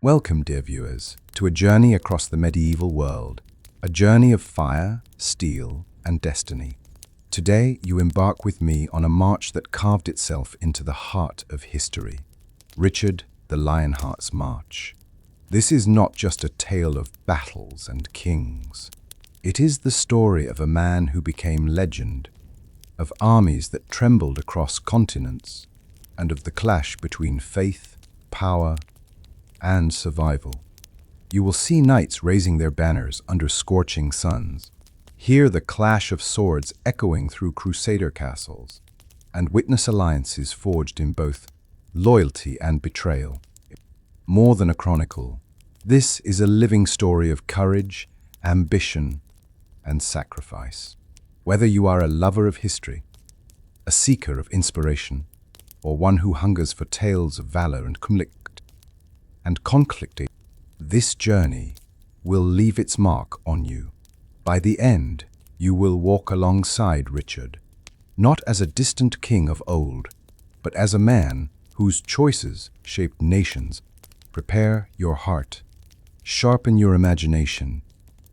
Welcome, dear viewers, to a journey across the medieval world, a journey of fire, steel, and destiny. Today, you embark with me on a march that carved itself into the heart of history. Richard the Lionheart's March. This is not just a tale of battles and kings. It is the story of a man who became legend, of armies that trembled across continents, and of the clash between faith, power, and survival. You will see knights raising their banners under scorching suns, hear the clash of swords echoing through Crusader castles, and witness alliances forged in both loyalty and betrayal. More than a chronicle, this is a living story of courage, ambition, and sacrifice. Whether you are a lover of history, a seeker of inspiration, or one who hungers for tales of valor and conflict, this journey will leave its mark on you. By the end, you will walk alongside Richard, not as a distant king of old, but as a man whose choices shaped nations. Prepare your heart, sharpen your imagination,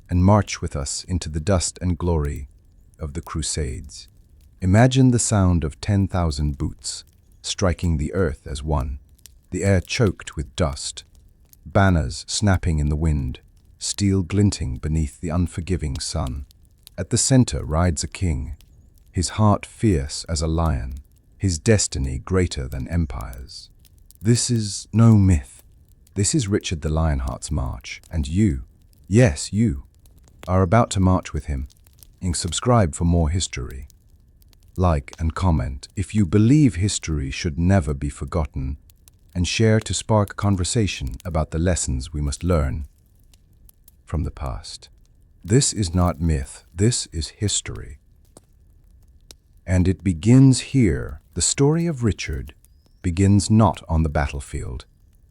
and march with us into the dust and glory of the Crusades. Imagine the sound of 10,000 boots striking the earth as one, the air choked with dust, banners snapping in the wind, steel glinting beneath the unforgiving sun. At the center rides a king, his heart fierce as a lion, his destiny greater than empires. This is no myth. This is Richard the Lionheart's March, and you, yes, you, are about to march with him. Subscribe for more history. Like and comment if you believe history should never be forgotten, and share to spark conversation about the lessons we must learn from the past. This is not myth, this is history. And it begins here. The story of Richard begins not on the battlefield,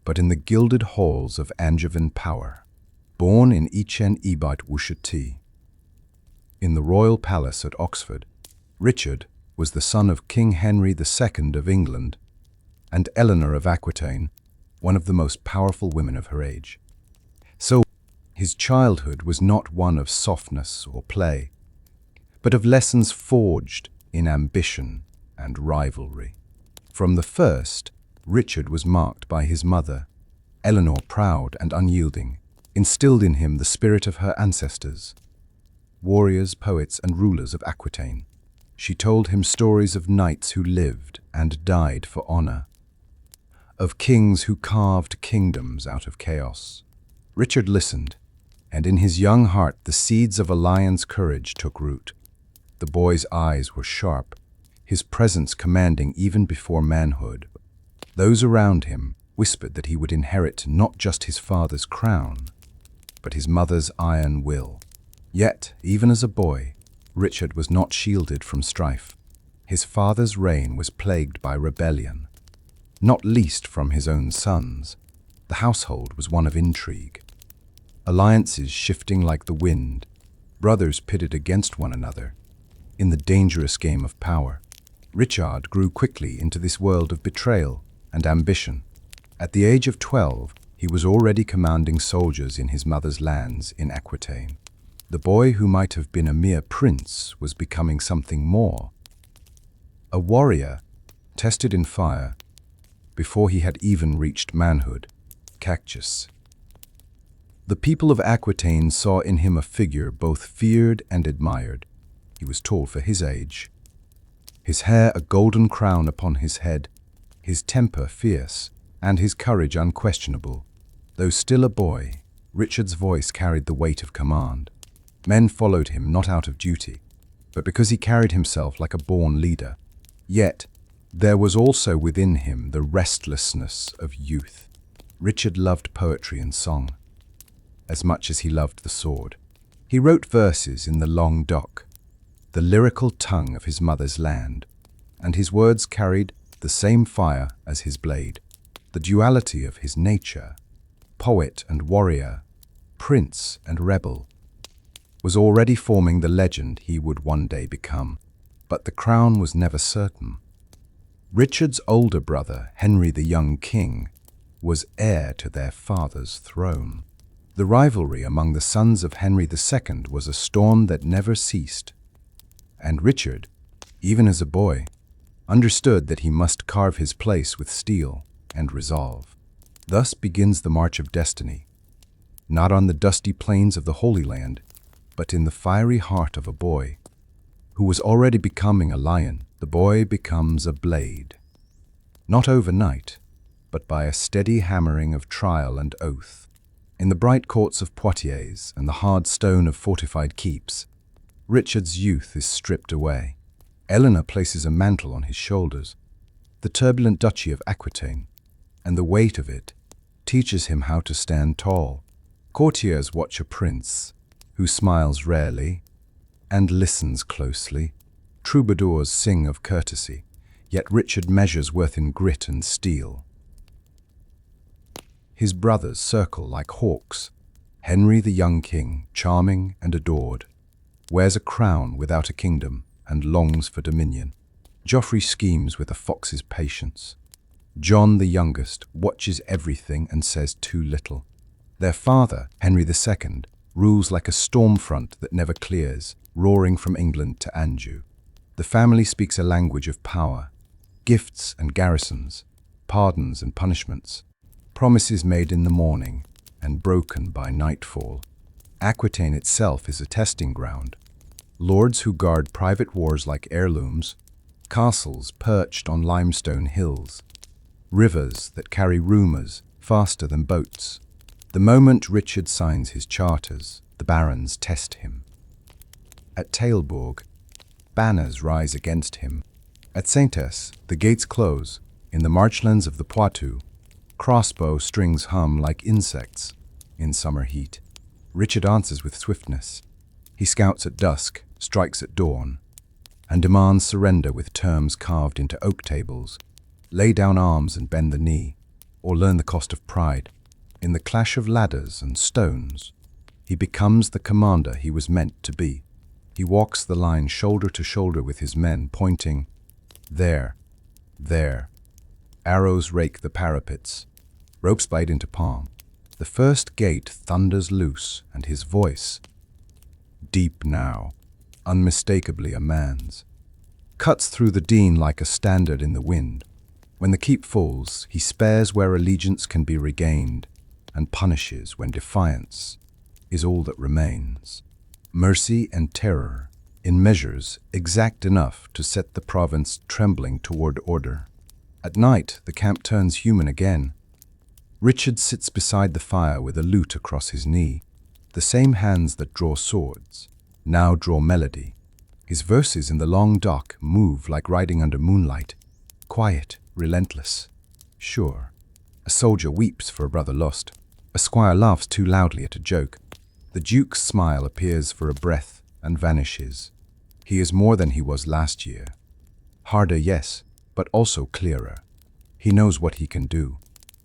but in the gilded halls of Angevin power. Born in Chen Ebite Wushati, in the royal palace at Oxford, Richard was the son of King Henry II of England and Eleanor of Aquitaine, one of the most powerful women of her age. So, his childhood was not one of softness or play, but of lessons forged in ambition and rivalry. From the first, Richard was marked by his mother, Eleanor, proud and unyielding, instilled in him the spirit of her ancestors, warriors, poets, and rulers of Aquitaine. She told him stories of knights who lived and died for honor, of kings who carved kingdoms out of chaos. Richard listened, and in his young heart the seeds of a lion's courage took root. The boy's eyes were sharp, his presence commanding even before manhood. Those around him whispered that he would inherit not just his father's crown, but his mother's iron will. Yet, even as a boy, Richard was not shielded from strife. His father's reign was plagued by rebellion, not least from his own sons. The household was one of intrigue, alliances shifting like the wind, brothers pitted against one another in the dangerous game of power. Richard grew quickly into this world of betrayal and ambition. At the age of 12, he was already commanding soldiers in his mother's lands in Aquitaine. The boy who might have been a mere prince was becoming something more. A warrior, tested in fire, before he had even reached manhood. Cactus. The people of Aquitaine saw in him a figure both feared and admired. He was tall for his age, his hair a golden crown upon his head, his temper fierce, and his courage unquestionable. Though still a boy, Richard's voice carried the weight of command. Men followed him not out of duty, but because he carried himself like a born leader. Yet, there was also within him the restlessness of youth. Richard loved poetry and song, as much as he loved the sword. He wrote verses in the long dock, the lyrical tongue of his mother's land, and his words carried the same fire as his blade. The duality of his nature, poet and warrior, prince and rebel, was already forming the legend he would one day become. But the crown was never certain. Richard's older brother, Henry the young king, was heir to their father's throne. The rivalry among the sons of Henry II was a storm that never ceased, and Richard, even as a boy, understood that he must carve his place with steel and resolve. Thus begins the march of destiny, not on the dusty plains of the Holy Land, but in the fiery heart of a boy who was already becoming a lion. The boy becomes a blade, not overnight, but by a steady hammering of trial and oath. In the bright courts of Poitiers and the hard stone of fortified keeps, Richard's youth is stripped away. Eleanor places a mantle on his shoulders, the turbulent duchy of Aquitaine, and the weight of it teaches him how to stand tall. Courtiers watch a prince who smiles rarely and listens closely. Troubadours sing of courtesy, yet Richard measures worth in grit and steel. His brothers circle like hawks. Henry, the young king, charming and adored, wears a crown without a kingdom and longs for dominion. Geoffrey schemes with a fox's patience. John, the youngest, watches everything and says too little. Their father, Henry II, rules like a storm front that never clears, roaring from England to Anjou. The family speaks a language of power, gifts and garrisons, pardons and punishments, promises made in the morning and broken by nightfall. Aquitaine itself is a testing ground. Lords who guard private wars like heirlooms, castles perched on limestone hills, rivers that carry rumors faster than boats. The moment Richard signs his charters, the barons test him. At Tailbourg, banners rise against him. At Saint-Ess, the gates close. In the marchlands of the Poitou, crossbow strings hum like insects in summer heat. Richard answers with swiftness. He scouts at dusk, strikes at dawn, and demands surrender with terms carved into oak tables. Lay down arms and bend the knee, or learn the cost of pride. In the clash of ladders and stones, he becomes the commander he was meant to be. He walks the line shoulder to shoulder with his men, pointing, "There, there." Arrows rake the parapets, ropes bite into palm. The first gate thunders loose, and his voice, deep now, unmistakably a man's, cuts through the Dean like a standard in the wind. When the keep falls, he spares where allegiance can be regained, and punishes when defiance is all that remains. Mercy and terror, in measures exact enough to set the province trembling toward order. At night, the camp turns human again. Richard sits beside the fire with a lute across his knee. The same hands that draw swords now draw melody. His verses in the long dock move like riding under moonlight, quiet, relentless, sure. A soldier weeps for a brother lost. A squire laughs too loudly at a joke. The duke's smile appears for a breath and vanishes. He is more than he was last year. Harder, yes, but also clearer. He knows what he can do.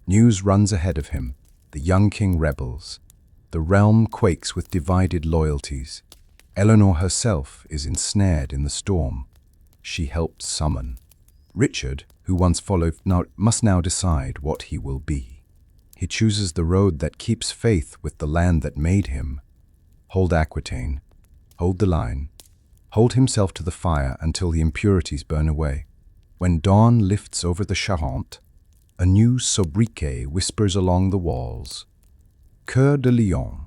News runs ahead of him. The young king rebels. The realm quakes with divided loyalties. Eleanor herself is ensnared in the storm she helped summon. Richard, who once followed, must now decide what he will be. He chooses the road that keeps faith with the land that made him. Hold Aquitaine, hold the line, hold himself to the fire until the impurities burn away. When dawn lifts over the Charente, a new sobriquet whispers along the walls. Cœur de Lion,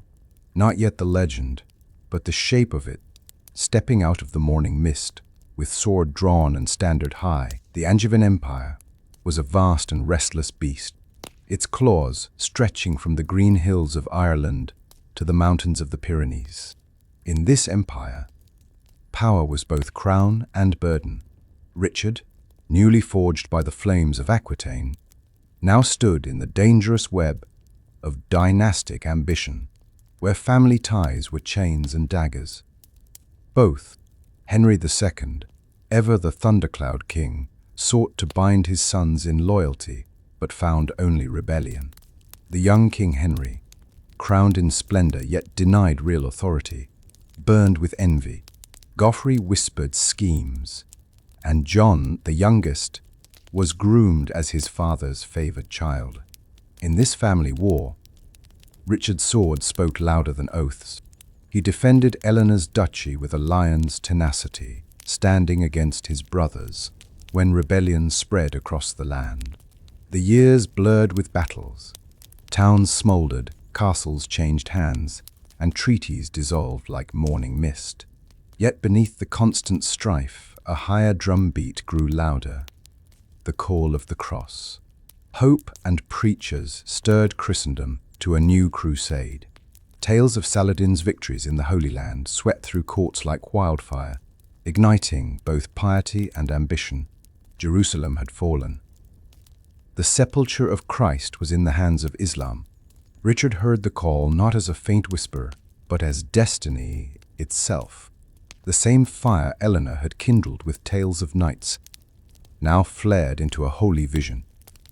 not yet the legend, but the shape of it, stepping out of the morning mist, with sword drawn and standard high. The Angevin Empire was a vast and restless beast, its claws stretching from the green hills of Ireland to the mountains of the Pyrenees. In this empire, power was both crown and burden. Richard, newly forged by the flames of Aquitaine, now stood in the dangerous web of dynastic ambition, where family ties were chains and daggers. Both, Henry II, ever the thundercloud king, sought to bind his sons in loyalty, but found only rebellion. The young King Henry, crowned in splendor yet denied real authority, burned with envy. Geoffrey whispered schemes, and John, the youngest, was groomed as his father's favored child. In this family war, Richard's sword spoke louder than oaths. He defended Eleanor's duchy with a lion's tenacity, standing against his brothers when rebellion spread across the land. The years blurred with battles. Towns smoldered, castles changed hands, and treaties dissolved like morning mist. Yet beneath the constant strife, a higher drumbeat grew louder, the call of the cross. Hope and preachers stirred Christendom to a new crusade. Tales of Saladin's victories in the Holy Land swept through courts like wildfire, igniting both piety and ambition. Jerusalem had fallen. The sepulchre of Christ was in the hands of Islam. Richard heard the call not as a faint whisper, but as destiny itself. The same fire Eleanor had kindled with tales of knights now flared into a holy vision,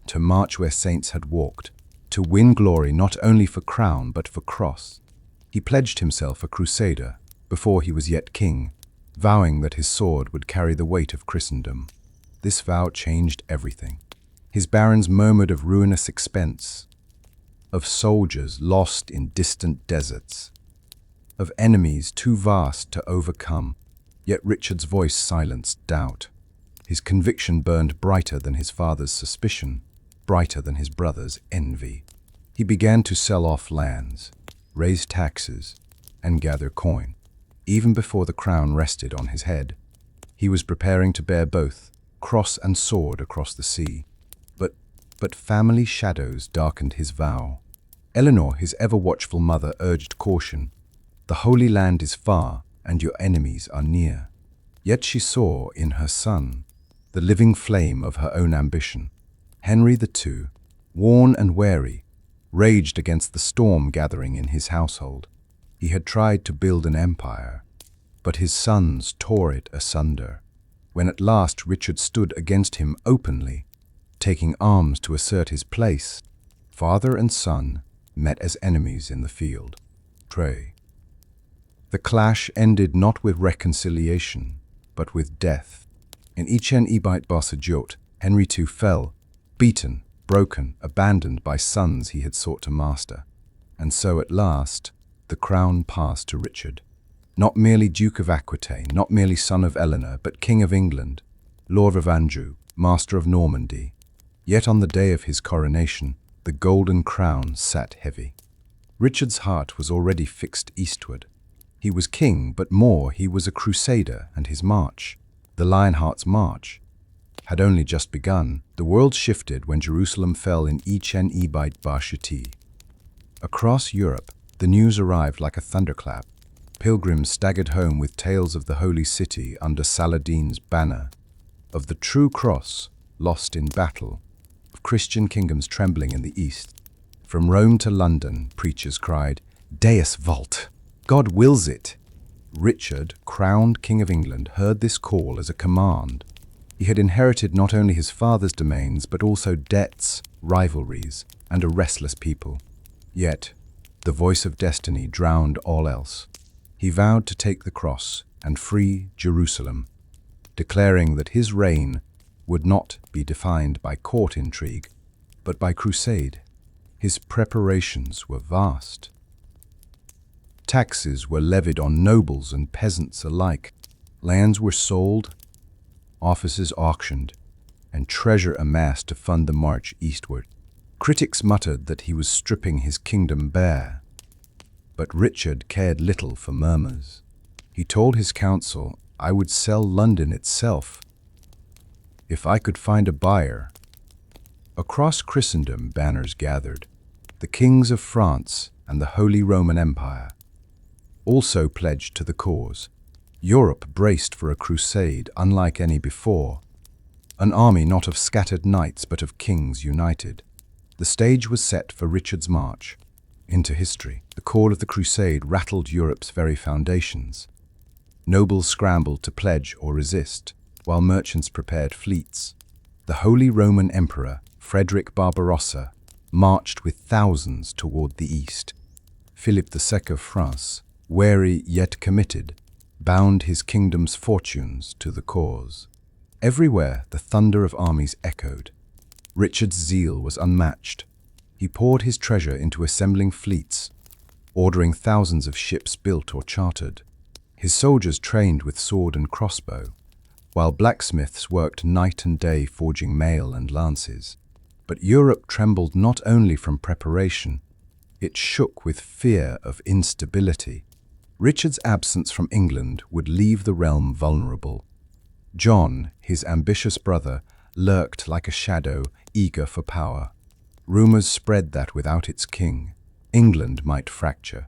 to march where saints had walked, to win glory not only for crown but for cross. He pledged himself a crusader before he was yet king, vowing that his sword would carry the weight of Christendom. This vow changed everything. His barons murmured of ruinous expense, of soldiers lost in distant deserts, of enemies too vast to overcome. Yet Richard's voice silenced doubt. His conviction burned brighter than his father's suspicion, brighter than his brother's envy. He began to sell off lands, raise taxes, and gather coin. Even before the crown rested on his head, he was preparing to bear both, cross and sword, across the sea. But family shadows darkened his vow. Eleanor, his ever-watchful mother, urged caution. The Holy Land is far, and your enemies are near. Yet she saw in her son the living flame of her own ambition. Henry II, worn and weary, raged against the storm gathering in his household. He had tried to build an empire, but his sons tore it asunder. When at last Richard stood against him openly, taking arms to assert his place, father and son met as enemies in the field. Trey. The clash ended not with reconciliation, but with death. In Ichen Ibait Basajot, Henry II fell, beaten, broken, abandoned by sons he had sought to master. And so at last, the crown passed to Richard. Not merely Duke of Aquitaine, not merely son of Eleanor, but King of England, Lord of Anjou, master of Normandy. Yet on the day of his coronation, the golden crown sat heavy. Richard's heart was already fixed eastward. He was king, but more, he was a crusader, and his march, the Lionheart March, had only just begun. The world shifted when Jerusalem fell in Ichen Ibait Bashiti. Across Europe, the news arrived like a thunderclap. Pilgrims staggered home with tales of the holy city under Saladin's banner, of the true cross lost in battle, of Christian kingdoms trembling in the east. From Rome to London, preachers cried, "Deus vult! God wills it!" Richard, crowned King of England, heard this call as a command. He had inherited not only his father's domains, but also debts, rivalries, and a restless people. Yet, the voice of destiny drowned all else. He vowed to take the cross and free Jerusalem, declaring that his reign would not be defined by court intrigue, but by crusade. His preparations were vast. Taxes were levied on nobles and peasants alike. Lands were sold, offices auctioned, and treasure amassed to fund the march eastward. Critics muttered that he was stripping his kingdom bare, but Richard cared little for murmurs. He told his council, "I would sell London itself if I could find a buyer." Across Christendom, banners gathered. The kings of France and the Holy Roman Empire also pledged to the cause. Europe braced for a crusade unlike any before, an army not of scattered knights but of kings united. The stage was set for Richard's march into history. The call of the crusade rattled Europe's very foundations. Nobles scrambled to pledge or resist, while merchants prepared fleets. The Holy Roman Emperor, Frederick Barbarossa, marched with thousands toward the east. Philip II of France, wary yet committed, bound his kingdom's fortunes to the cause. Everywhere the thunder of armies echoed. Richard's zeal was unmatched. He poured his treasure into assembling fleets, ordering thousands of ships built or chartered. His soldiers trained with sword and crossbow, while blacksmiths worked night and day forging mail and lances. But Europe trembled not only from preparation, it shook with fear of instability. Richard's absence from England would leave the realm vulnerable. John, his ambitious brother, lurked like a shadow, eager for power. Rumors spread that without its king, England might fracture.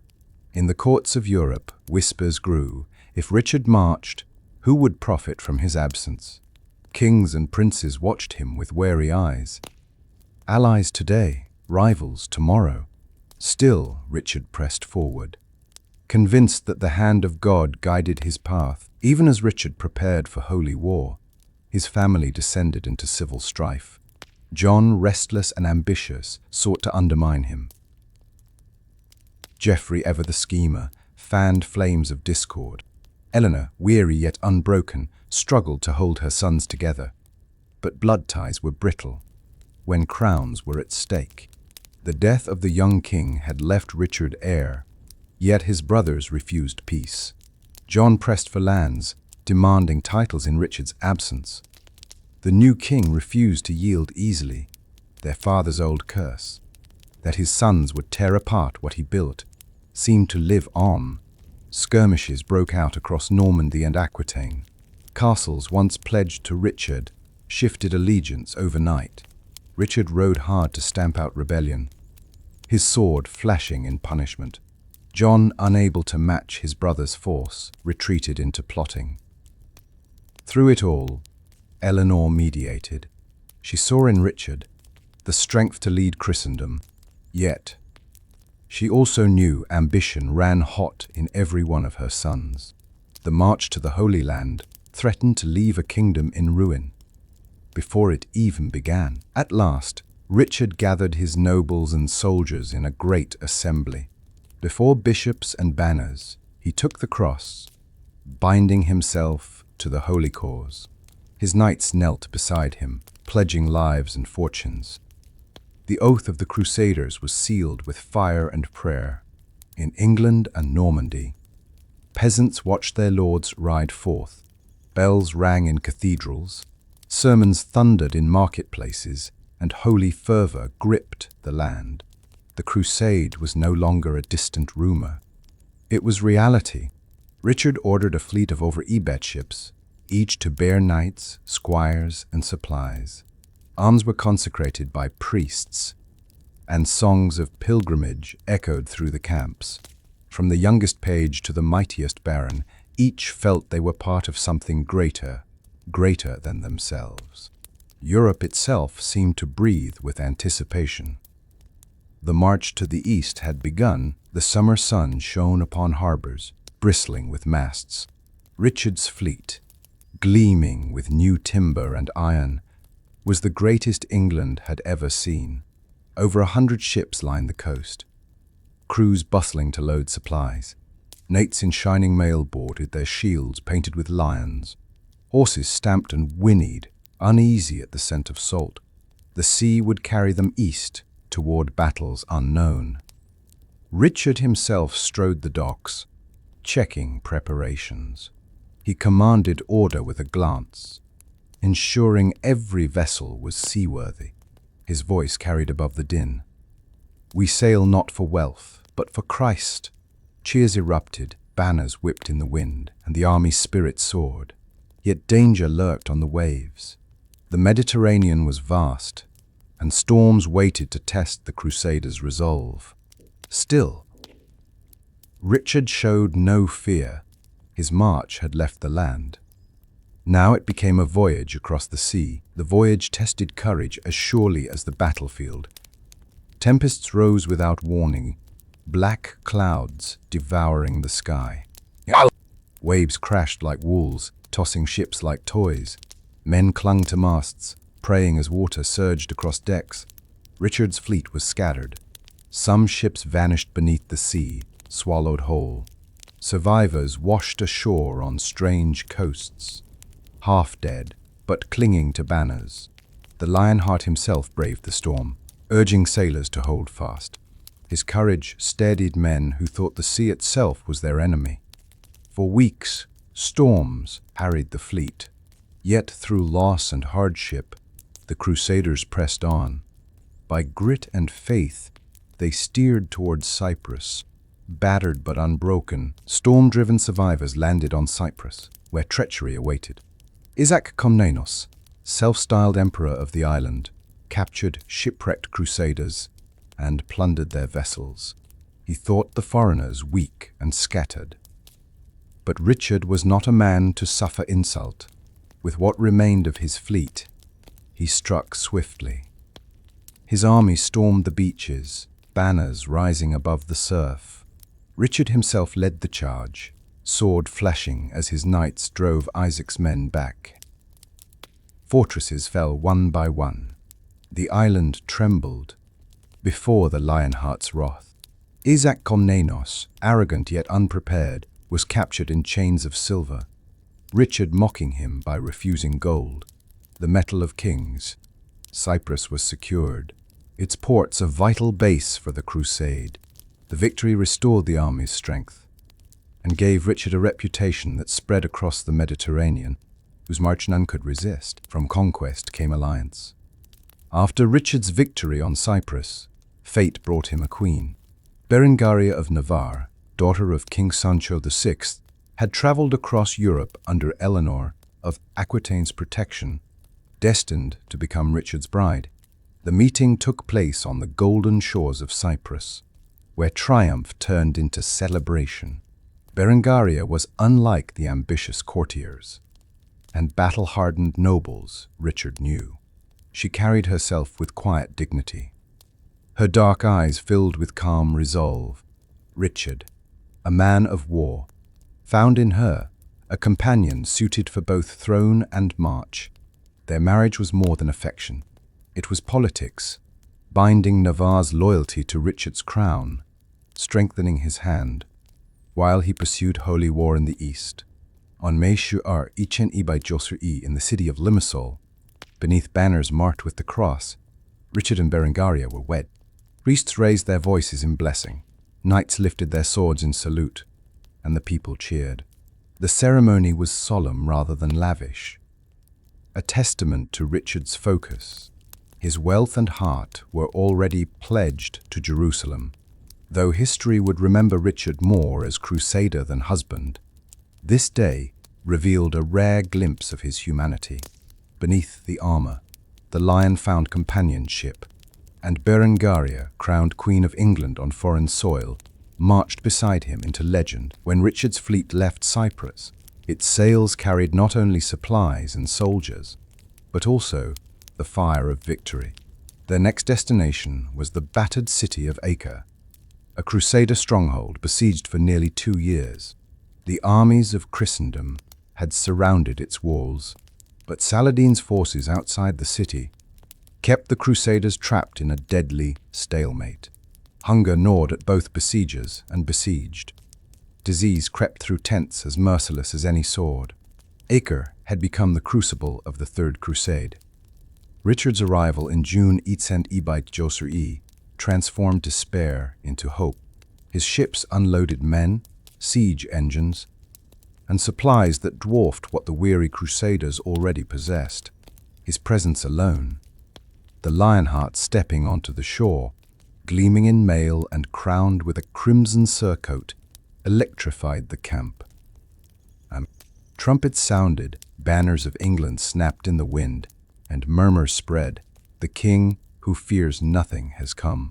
In the courts of Europe, whispers grew. If Richard marched, who would profit from his absence? Kings and princes watched him with wary eyes. Allies today, rivals tomorrow. Still, Richard pressed forward, convinced that the hand of God guided his path. Even as Richard prepared for holy war, his family descended into civil strife. John, restless and ambitious, sought to undermine him. Geoffrey, ever the schemer, fanned flames of discord. Eleanor, weary yet unbroken, struggled to hold her sons together. But blood ties were brittle when crowns were at stake. The death of the young king had left Richard heir, yet his brothers refused peace. John pressed for lands, demanding titles in Richard's absence. The new king refused to yield easily, their father's old curse, that his sons would tear apart what he built, seemed to live on. Skirmishes broke out across Normandy and Aquitaine. Castles once pledged to Richard shifted allegiance overnight. Richard rode hard to stamp out rebellion, his sword flashing in punishment. John, unable to match his brother's force, retreated into plotting. Through it all, Eleanor mediated. She saw in Richard the strength to lead Christendom, yet she also knew ambition ran hot in every one of her sons. The march to the Holy Land threatened to leave a kingdom in ruin before it even began. At last, Richard gathered his nobles and soldiers in a great assembly. Before bishops and banners, he took the cross, binding himself to the holy cause. His knights knelt beside him, pledging lives and fortunes. The oath of the Crusaders was sealed with fire and prayer. In England and Normandy, peasants watched their lords ride forth. Bells rang in cathedrals, sermons thundered in marketplaces, and holy fervor gripped the land. The crusade was no longer a distant rumor. It was reality. Richard ordered a fleet of over 100 ships, each to bear knights, squires, and supplies. Arms were consecrated by priests, and songs of pilgrimage echoed through the camps. From the youngest page to the mightiest baron, each felt they were part of something greater than themselves. Europe itself seemed to breathe with anticipation. The march to the east had begun. The summer sun shone upon harbors, bristling with masts. Richard's fleet, gleaming with new timber and iron, was the greatest England had ever seen. Over 100 ships lined the coast, crews bustling to load supplies. Knights in shining mail boarded, their shields painted with lions. Horses stamped and whinnied, uneasy at the scent of salt. The sea would carry them east, toward battles unknown. Richard himself strode the docks, checking preparations. He commanded order with a glance, ensuring every vessel was seaworthy. His voice carried above the din. "We sail not for wealth, but for Christ." Cheers erupted, banners whipped in the wind, and the army's spirit soared. Yet danger lurked on the waves. The Mediterranean was vast, and storms waited to test the Crusaders' resolve. Still, Richard showed no fear. His march had left the land. Now it became a voyage across the sea. The voyage tested courage as surely as the battlefield. Tempests rose without warning, black clouds devouring the sky. Waves crashed like wolves, tossing ships like toys. Men clung to masts, praying as water surged across decks. Richard's fleet was scattered. Some ships vanished beneath the sea, swallowed whole. Survivors washed ashore on strange coasts, half dead, but clinging to banners. The Lionheart himself braved the storm. urging sailors to hold fast. His courage steadied men who thought the sea itself was their enemy. For weeks, storms harried the fleet. Yet through loss and hardship, the Crusaders pressed on. By grit and faith, they steered towards Cyprus. Battered but unbroken, storm-driven survivors landed on Cyprus, where treachery awaited. Isaac Komnenos, self-styled emperor of the island, captured shipwrecked Crusaders and plundered their vessels. He thought the foreigners weak and scattered. But Richard was not a man to suffer insult. With what remained of his fleet, he struck swiftly. His army stormed the beaches, banners rising above the surf. Richard himself led the charge, sword flashing as his knights drove Isaac's men back. Fortresses fell one by one. The island trembled before the Lionheart's wrath. Isaac Komnenos, arrogant yet unprepared, was captured in chains of silver, Richard mocking him by refusing gold, the metal of kings. Cyprus was secured, its ports a vital base for the crusade. The victory restored the army's strength and gave Richard a reputation that spread across the Mediterranean, whose march none could resist. From conquest came alliance. After Richard's victory on Cyprus, fate brought him a queen. Berengaria of Navarre, daughter of King Sancho VI, had traveled across Europe under Eleanor of Aquitaine's protection, destined to become Richard's bride. The meeting took place on the golden shores of Cyprus, where triumph turned into celebration. Berengaria was unlike the ambitious courtiers and battle-hardened nobles Richard knew. She carried herself with quiet dignity, her dark eyes filled with calm resolve. Richard, a man of war, found in her a companion suited for both throne and march. Their marriage was more than affection. It was politics, binding Navarre's loyalty to Richard's crown, strengthening his hand, while he pursued holy war in the east. On May Shu'ar Ichen Ibai Josri in the city of Limassol, beneath banners marked with the cross, Richard and Berengaria were wed. Priests raised their voices in blessing, knights lifted their swords in salute, and the people cheered. The ceremony was solemn rather than lavish, a testament to Richard's focus. His wealth and heart were already pledged to Jerusalem. Though history would remember Richard more as crusader than husband, this day revealed a rare glimpse of his humanity. Beneath the armor, the lion found companionship, and Berengaria, crowned Queen of England on foreign soil, marched beside him into legend. When Richard's fleet left Cyprus, its sails carried not only supplies and soldiers, but also the fire of victory. Their next destination was the battered city of Acre, a Crusader stronghold besieged for nearly 2 years. The armies of Christendom had surrounded its walls, but Saladin's forces outside the city kept the Crusaders trapped in a deadly stalemate. Hunger gnawed at both besiegers and besieged. Disease crept through tents as merciless as any sword. Acre had become the crucible of the Third Crusade. Richard's arrival in June Itzend Ibait Josri transformed despair into hope. His ships unloaded men, siege engines, and supplies that dwarfed what the weary Crusaders already possessed. His presence alone, the Lionheart stepping onto the shore, gleaming in mail and crowned with a crimson surcoat, electrified the camp. Trumpets sounded, banners of England snapped in the wind, and murmurs spread. The king who fears nothing has come.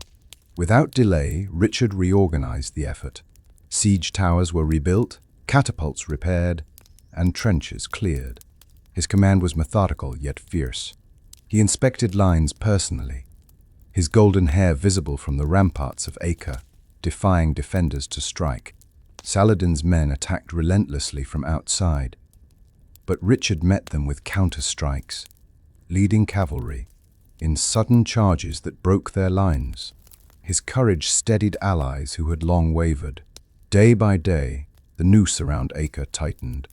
Without delay, Richard reorganized the effort. Siege towers were rebuilt, catapults repaired, and trenches cleared. His command was methodical yet fierce. He inspected lines personally, his golden hair visible from the ramparts of Acre, defying defenders to strike. Saladin's men attacked relentlessly from outside, but Richard met them with counter-strikes, leading cavalry in sudden charges that broke their lines. His courage steadied allies who had long wavered. Day by day, the noose around Acre tightened.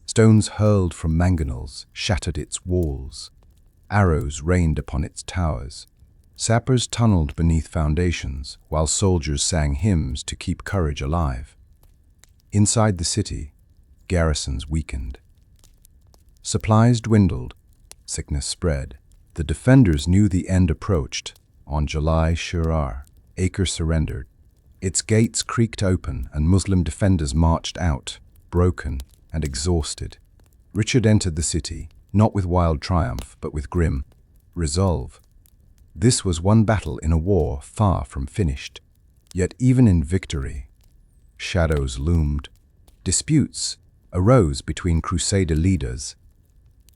Stones hurled from mangonels shattered its walls. Arrows rained upon its towers. Sappers tunneled beneath foundations, while soldiers sang hymns to keep courage alive. Inside the city, garrisons weakened. Supplies dwindled, sickness spread. The defenders knew the end approached. On July Shurar, Acre surrendered. Its gates creaked open and Muslim defenders marched out, broken and exhausted. Richard entered the city, not with wild triumph, but with grim resolve. This was one battle in a war far from finished. Yet even in victory, shadows loomed. Disputes arose between Crusader leaders.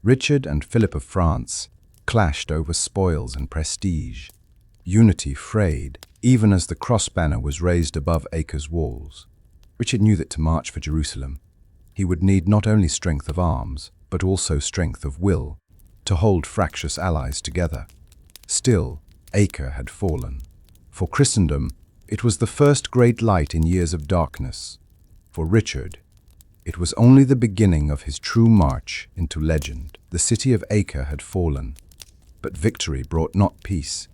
Richard and Philip of France clashed over spoils and prestige. Unity frayed, even as the cross banner was raised above Acre's walls. Richard knew that to march for Jerusalem, he would need not only strength of arms, but also strength of will, to hold fractious allies together. Still, Acre had fallen. For Christendom, it was the first great light in years of darkness. For Richard, it was only the beginning of his true march into legend. The city of Acre had fallen, but victory brought not peace.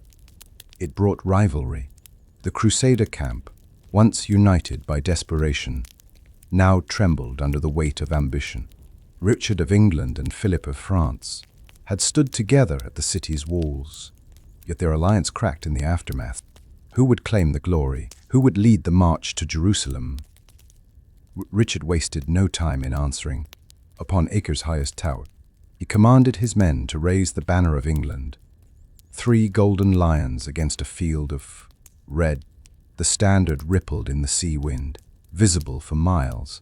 It brought rivalry. The Crusader camp, once united by desperation, now trembled under the weight of ambition. Richard of England and Philip of France had stood together at the city's walls, yet their alliance cracked in the aftermath. Who would claim the glory? Who would lead the march to Jerusalem? Richard wasted no time in answering. Upon Acre's highest tower, he commanded his men to raise the banner of England. 3 golden lions against a field of red. The standard rippled in the sea wind, visible for miles.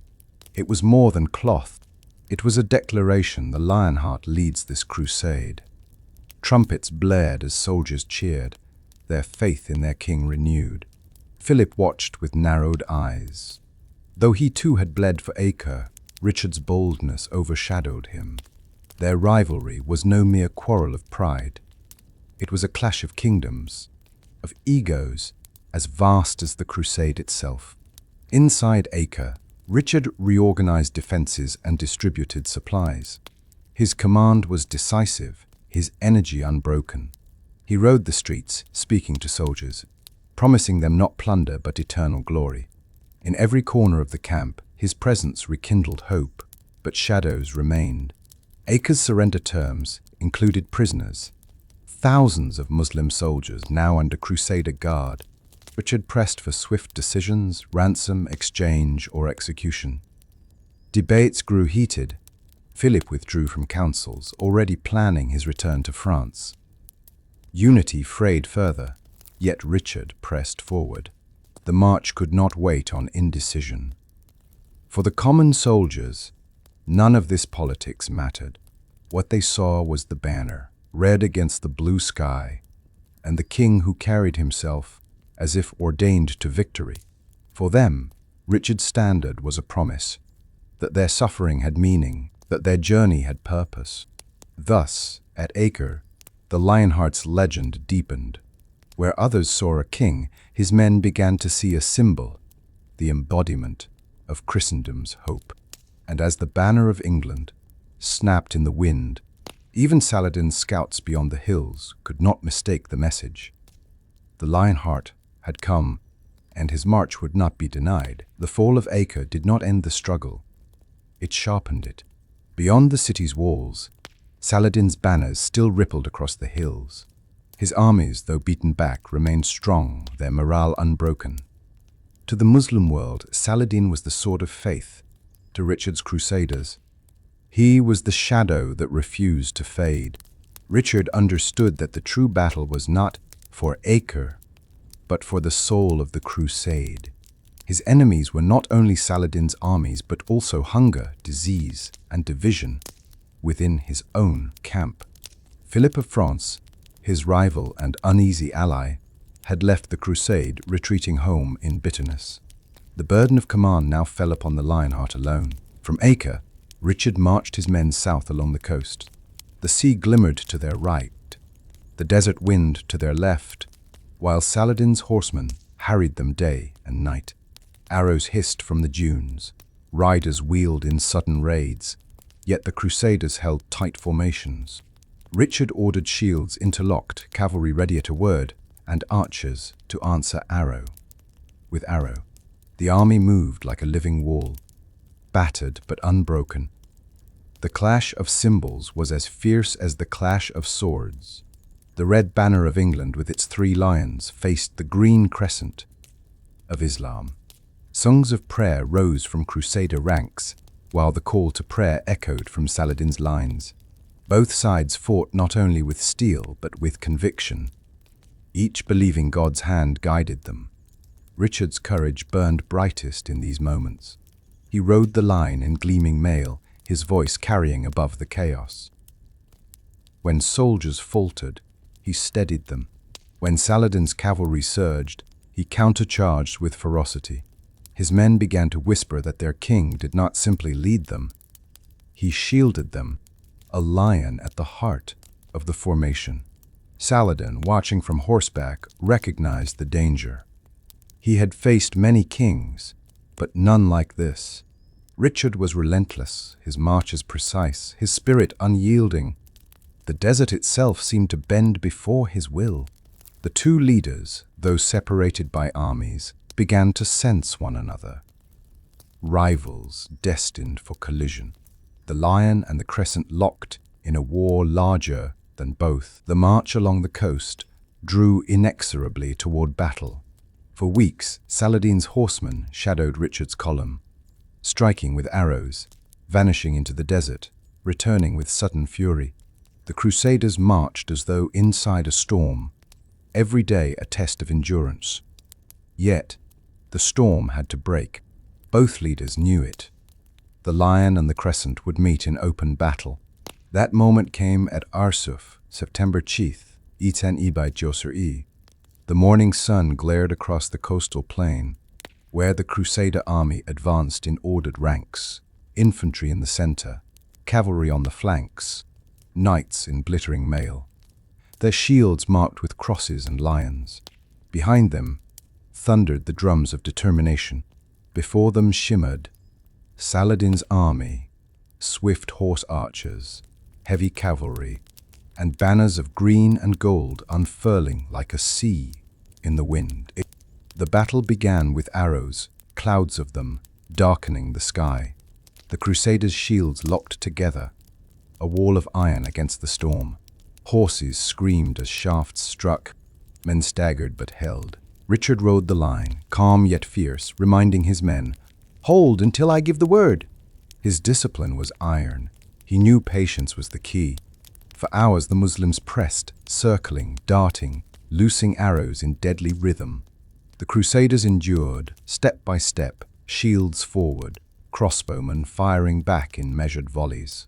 It was more than cloth. It was a declaration: the Lionheart leads this crusade. Trumpets blared as soldiers cheered, their faith in their king renewed. Philip watched with narrowed eyes. Though he too had bled for Acre, Richard's boldness overshadowed him. Their rivalry was no mere quarrel of pride. It was a clash of kingdoms, of egos as vast as the crusade itself. Inside Acre, Richard reorganized defenses and distributed supplies. His command was decisive, his energy unbroken. He rode the streets, speaking to soldiers, promising them not plunder but eternal glory. In every corner of the camp, his presence rekindled hope, but shadows remained. Acre's surrender terms included prisoners, thousands of Muslim soldiers now under Crusader guard. Richard pressed for swift decisions, ransom, exchange, or execution. Debates grew heated. Philip withdrew from councils, already planning his return to France. Unity frayed further, yet Richard pressed forward. The march could not wait on indecision. For the common soldiers, none of this politics mattered. What they saw was the banner, red against the blue sky, and the king who carried himself as if ordained to victory. For them, Richard's standard was a promise that their suffering had meaning, that their journey had purpose. Thus, at Acre, the Lionheart's legend deepened. Where others saw a king, his men began to see a symbol, the embodiment of Christendom's hope. And as the banner of England snapped in the wind, even Saladin's scouts beyond the hills could not mistake the message. The Lionheart had come, and his march would not be denied. The fall of Acre did not end the struggle. It sharpened it. Beyond the city's walls, Saladin's banners still rippled across the hills. His armies, though beaten back, remained strong, their morale unbroken. To the Muslim world, Saladin was the sword of faith. To Richard's Crusaders, he was the shadow that refused to fade. Richard understood that the true battle was not for Acre, but for the soul of the crusade. His enemies were not only Saladin's armies, but also hunger, disease, and division within his own camp. Philip of France, his rival and uneasy ally, had left the crusade, retreating home in bitterness. The burden of command now fell upon the Lionheart alone. From Acre, Richard marched his men south along the coast. The sea glimmered to their right, the desert wind to their left, while Saladin's horsemen harried them day and night. Arrows hissed from the dunes, riders wheeled in sudden raids, yet the Crusaders held tight formations. Richard ordered shields interlocked, cavalry ready at a word, and archers to answer arrow with arrow. The army moved like a living wall, battered but unbroken. The clash of cymbals was as fierce as the clash of swords. The red banner of England with its 3 lions faced the green crescent of Islam. Songs of prayer rose from Crusader ranks, while the call to prayer echoed from Saladin's lines. Both sides fought not only with steel but with conviction, each believing God's hand guided them. Richard's courage burned brightest in these moments. He rode the line in gleaming mail, his voice carrying above the chaos. When soldiers faltered, he steadied them. When Saladin's cavalry surged, he countercharged with ferocity. His men began to whisper that their king did not simply lead them. He shielded them, a lion at the heart of the formation. Saladin, watching from horseback, recognized the danger. He had faced many kings, but none like this. Richard was relentless, his marches precise, his spirit unyielding. The desert itself seemed to bend before his will. The 2 leaders, though separated by armies, began to sense one another. Rivals destined for collision. The lion and the crescent locked in a war larger than both. The march along the coast drew inexorably toward battle. For weeks, Saladin's horsemen shadowed Richard's column, striking with arrows, vanishing into the desert, returning with sudden fury. The Crusaders marched as though inside a storm, every day a test of endurance. Yet, the storm had to break. Both leaders knew it. The lion and the crescent would meet in open battle. That moment came at Arsuf, September 10th, 1024. The morning sun glared across the coastal plain, where the Crusader army advanced in ordered ranks, infantry in the center, cavalry on the flanks, knights in glittering mail, their shields marked with crosses and lions. Behind them thundered the drums of determination. Before them shimmered Saladin's army, swift horse archers, heavy cavalry, and banners of green and gold unfurling like a sea in the wind. The battle began with arrows, clouds of them, darkening the sky. The Crusaders' shields locked together, a wall of iron against the storm. Horses screamed as shafts struck, men staggered but held. Richard rode the line, calm yet fierce, reminding his men, "Hold until I give the word." His discipline was iron. He knew patience was the key. For hours the Muslims pressed, circling, darting, loosing arrows in deadly rhythm. The Crusaders endured, step by step, shields forward, crossbowmen firing back in measured volleys.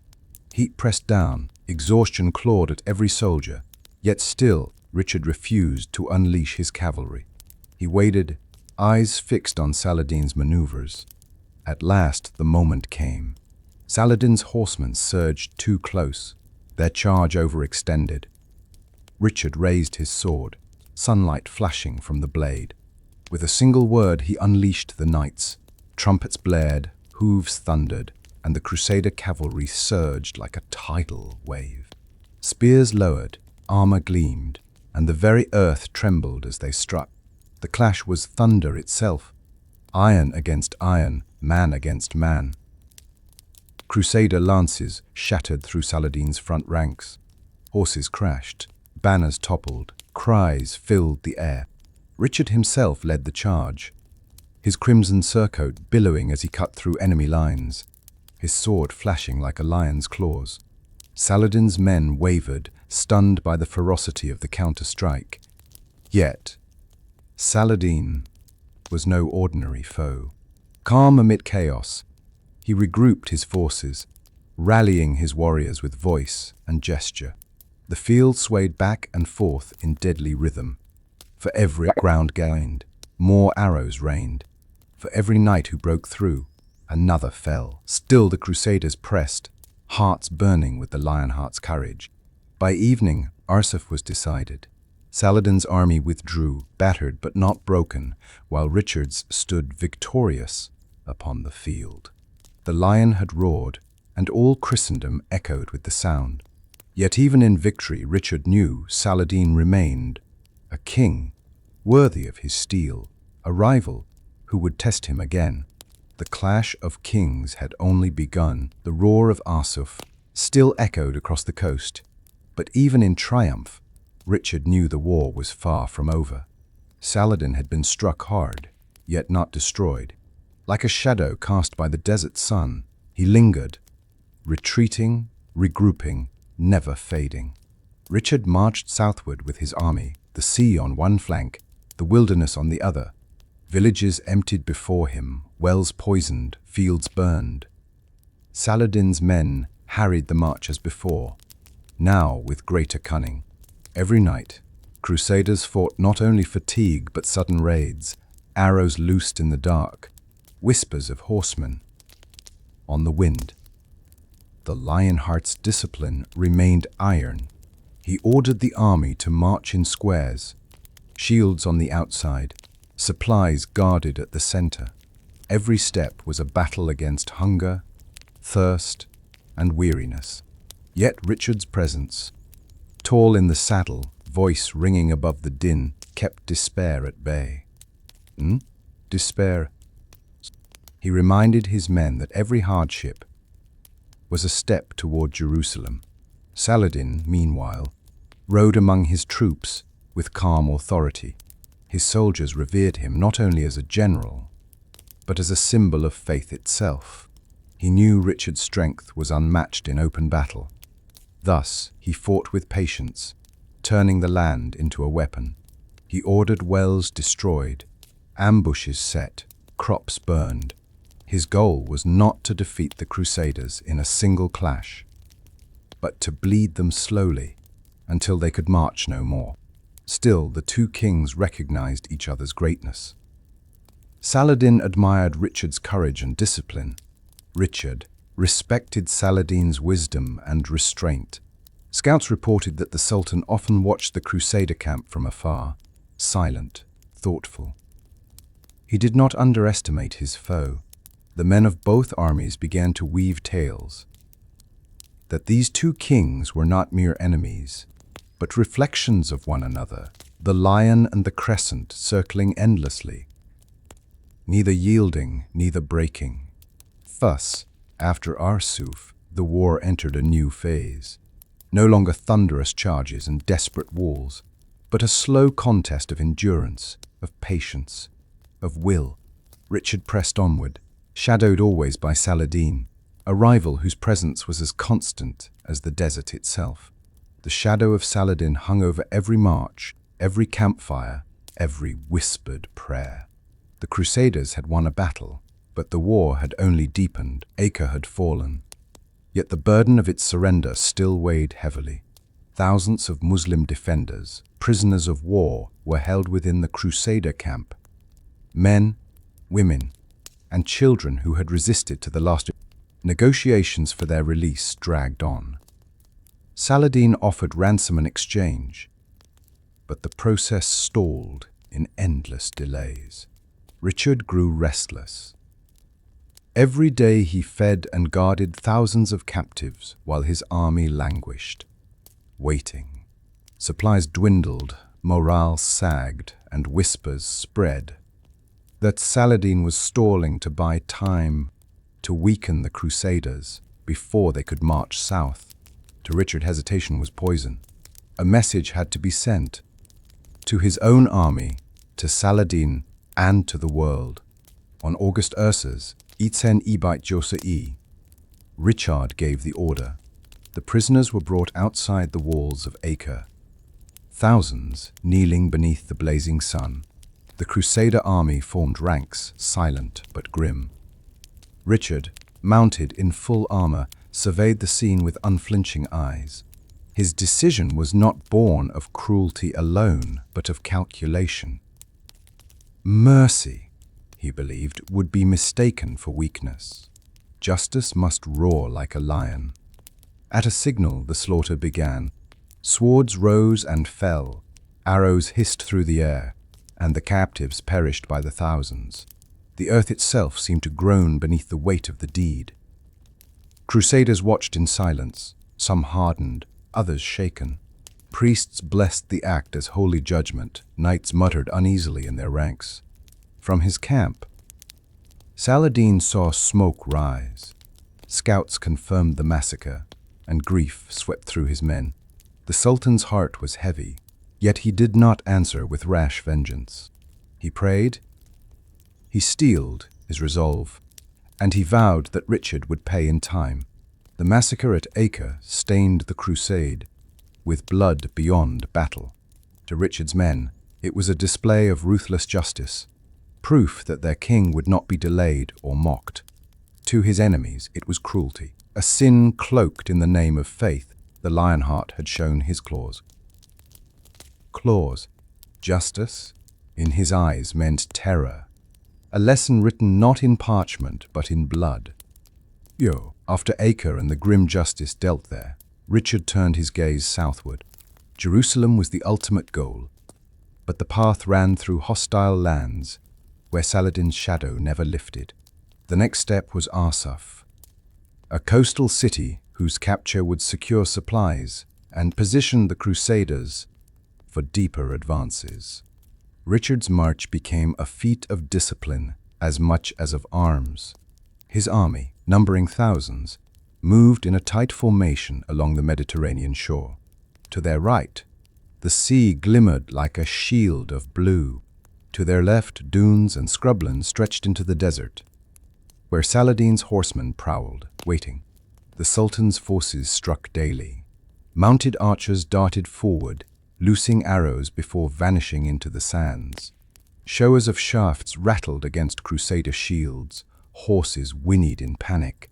Heat pressed down, exhaustion clawed at every soldier, yet still Richard refused to unleash his cavalry. He waited, eyes fixed on Saladin's maneuvers. At last the moment came. Saladin's horsemen surged too close, their charge overextended. Richard raised his sword, sunlight flashing from the blade. With a single word he unleashed the knights. Trumpets blared, hooves thundered, and the Crusader cavalry surged like a tidal wave. Spears lowered, armor gleamed, and the very earth trembled as they struck. The clash was thunder itself, iron against iron, man against man. Crusader lances shattered through Saladin's front ranks. Horses crashed, banners toppled, cries filled the air. Richard himself led the charge, his crimson surcoat billowing as he cut through enemy lines, his sword flashing like a lion's claws. Saladin's men wavered, stunned by the ferocity of the counter-strike. Yet, Saladin was no ordinary foe. Calm amid chaos, he regrouped his forces, rallying his warriors with voice and gesture. The field swayed back and forth in deadly rhythm. For every ground gained, more arrows rained. For every knight who broke through, another fell. Still the Crusaders pressed, hearts burning with the Lionheart's courage. By evening, Arsuf was decided. Saladin's army withdrew, battered but not broken, while Richard's stood victorious upon the field. The lion had roared, and all Christendom echoed with the sound. Yet even in victory, Richard knew Saladin remained a king worthy of his steel, a rival who would test him again. The clash of kings had only begun. The roar of Arsuf still echoed across the coast. But even in triumph, Richard knew the war was far from over. Saladin had been struck hard, yet not destroyed. Like a shadow cast by the desert sun, he lingered, retreating, regrouping, never fading. Richard marched southward with his army, the sea on one flank, the wilderness on the other. Villages emptied before him, wells poisoned, fields burned. Saladin's men harried the march as before, now with greater cunning. Every night, Crusaders fought not only fatigue but sudden raids, arrows loosed in the dark, whispers of horsemen on the wind. The Lionheart's discipline remained iron. He ordered the army to march in squares, shields on the outside, supplies guarded at the center. Every step was a battle against hunger, thirst, and weariness. Yet Richard's presence, tall in the saddle, voice ringing above the din, kept despair at bay. Despair. He reminded his men that every hardship was a step toward Jerusalem. Saladin, meanwhile, rode among his troops with calm authority. His soldiers revered him not only as a general, but as a symbol of faith itself. He knew Richard's strength was unmatched in open battle. Thus, he fought with patience, turning the land into a weapon. He ordered wells destroyed, ambushes set, crops burned. His goal was not to defeat the Crusaders in a single clash, but to bleed them slowly until they could march no more. Still, the two kings recognized each other's greatness. Saladin admired Richard's courage and discipline. Richard respected Saladin's wisdom and restraint. Scouts reported that the Sultan often watched the Crusader camp from afar, silent, thoughtful. He did not underestimate his foe. The men of both armies began to weave tales that these two kings were not mere enemies, but reflections of one another, the lion and the crescent circling endlessly, neither yielding, neither breaking. Thus, after Arsuf, the war entered a new phase. No longer thunderous charges and desperate walls, but a slow contest of endurance, of patience, of will. Richard pressed onward, shadowed always by Saladin, a rival whose presence was as constant as the desert itself. The shadow of Saladin hung over every march, every campfire, every whispered prayer. The Crusaders had won a battle, but the war had only deepened. Acre had fallen. Yet the burden of its surrender still weighed heavily. Thousands of Muslim defenders, prisoners of war, were held within the Crusader camp. Men, women, and children who had resisted to the last. Negotiations for their release dragged on. Saladin offered ransom and exchange, but the process stalled in endless delays. Richard grew restless. Every day he fed and guarded thousands of captives while his army languished, waiting. Supplies dwindled, morale sagged, and whispers spread that Saladin was stalling to buy time to weaken the Crusaders before they could march south. To Richard, hesitation was poison. A message had to be sent to his own army, to Saladin, and to the world. On August Ursas, Itzen Ibait Josei, Richard gave the order. The prisoners were brought outside the walls of Acre, thousands kneeling beneath the blazing sun. The Crusader army formed ranks, silent but grim. Richard, mounted in full armor, surveyed the scene with unflinching eyes. His decision was not born of cruelty alone, but of calculation. Mercy, he believed, would be mistaken for weakness. Justice must roar like a lion. At a signal, the slaughter began. Swords rose and fell, arrows hissed through the air, and the captives perished by the thousands. The earth itself seemed to groan beneath the weight of the deed. Crusaders watched in silence, some hardened, others shaken. Priests blessed the act as holy judgment, knights muttered uneasily in their ranks. From his camp, Saladin saw smoke rise. Scouts confirmed the massacre, and grief swept through his men. The Sultan's heart was heavy, yet he did not answer with rash vengeance. He prayed, he steeled his resolve, and he vowed that Richard would pay in time. The massacre at Acre stained the crusade with blood beyond battle. To Richard's men, it was a display of ruthless justice, proof that their king would not be delayed or mocked. To his enemies, it was cruelty, a sin cloaked in the name of faith. The Lionheart had shown his claws. Claws, justice, in his eyes meant terror, a lesson written not in parchment but in blood. After Acre and the grim justice dealt there, Richard turned his gaze southward. Jerusalem was the ultimate goal, but the path ran through hostile lands where Saladin's shadow never lifted. The next step was Arsuf, a coastal city whose capture would secure supplies and position the Crusaders for deeper advances. Richard's march became a feat of discipline as much as of arms. His army, numbering thousands, moved in a tight formation along the Mediterranean shore. To their right, the sea glimmered like a shield of blue. To their left, dunes and scrublands stretched into the desert, where Saladin's horsemen prowled, waiting. The Sultan's forces struck daily. Mounted archers darted forward, loosing arrows before vanishing into the sands. Showers of shafts rattled against Crusader shields, horses whinnied in panic,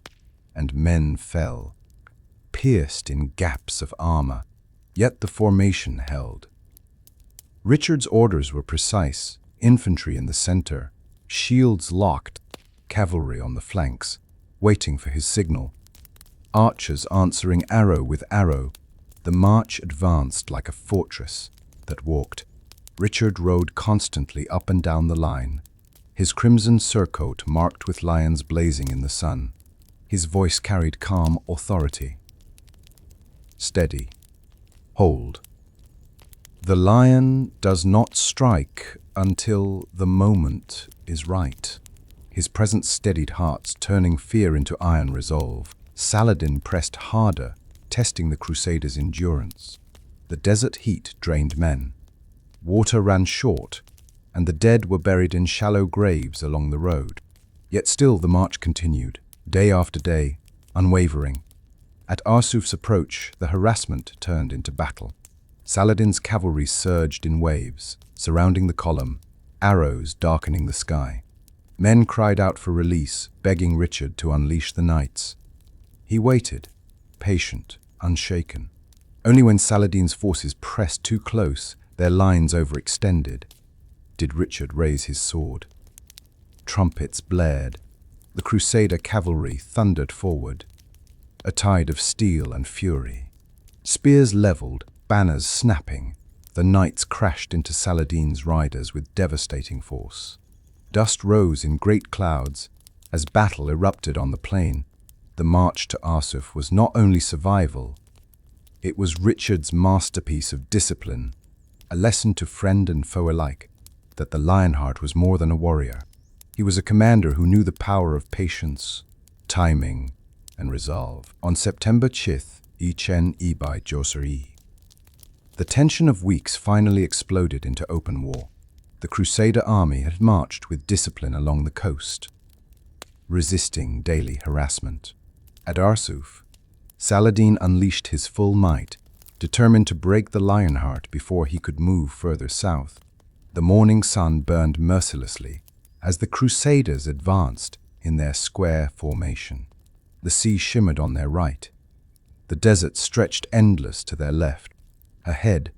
and men fell, pierced in gaps of armor. Yet the formation held. Richard's orders were precise: infantry in the center, shields locked, cavalry on the flanks, waiting for his signal. Archers answering arrow with arrow, the march advanced like a fortress that walked. Richard rode constantly up and down the line, his crimson surcoat marked with lions blazing in the sun. His voice carried calm authority. Steady. Hold. The lion does not strike until the moment is right. His presence steadied hearts, turning fear into iron resolve. Saladin pressed harder, testing the Crusaders' endurance. The desert heat drained men. Water ran short, and the dead were buried in shallow graves along the road. Yet still the march continued, day after day, unwavering. At Arsuf's approach, the harassment turned into battle. Saladin's cavalry surged in waves, surrounding the column, arrows darkening the sky. Men cried out for release, begging Richard to unleash the knights. He waited, patient, unshaken. Only when Saladin's forces pressed too close, their lines overextended, did Richard raise his sword. Trumpets blared. The Crusader cavalry thundered forward, a tide of steel and fury. Spears leveled, banners snapping, the knights crashed into Saladin's riders with devastating force. Dust rose in great clouds as battle erupted on the plain. The march to Arsuf was not only survival, it was Richard's masterpiece of discipline, a lesson to friend and foe alike, that the Lionheart was more than a warrior. He was a commander who knew the power of patience, timing, and resolve. On September 5th, Ichen Ibai Joseri, the tension of weeks finally exploded into open war. The Crusader army had marched with discipline along the coast, resisting daily harassment. At Arsuf, Saladin unleashed his full might, determined to break the Lionheart before he could move further south. The morning sun burned mercilessly as the Crusaders advanced in their square formation. The sea shimmered on their right. The desert stretched endless to their left. Ahead,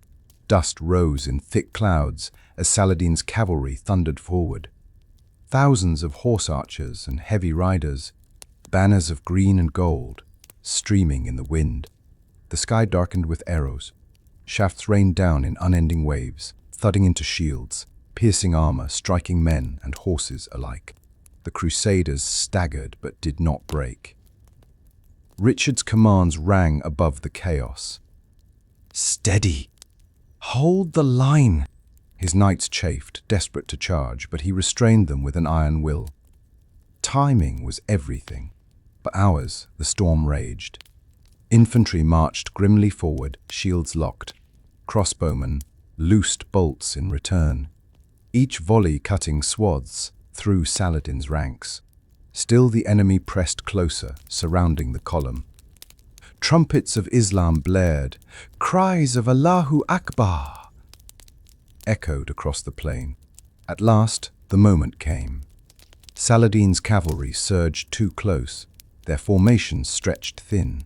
dust rose in thick clouds as Saladin's cavalry thundered forward. Thousands of horse archers and heavy riders, banners of green and gold, streaming in the wind. The sky darkened with arrows. Shafts rained down in unending waves, thudding into shields, piercing armor, striking men and horses alike. The Crusaders staggered but did not break. Richard's commands rang above the chaos. Steady! Hold the line! His knights chafed, desperate to charge, but he restrained them with an iron will. Timing was everything. For hours, the storm raged. Infantry marched grimly forward, shields locked. Crossbowmen loosed bolts in return, each volley cutting swaths through Saladin's ranks. Still the enemy pressed closer, surrounding the column. Trumpets of Islam blared, cries of Allahu Akbar echoed across the plain. At last, the moment came. Saladin's cavalry surged too close, their formations stretched thin.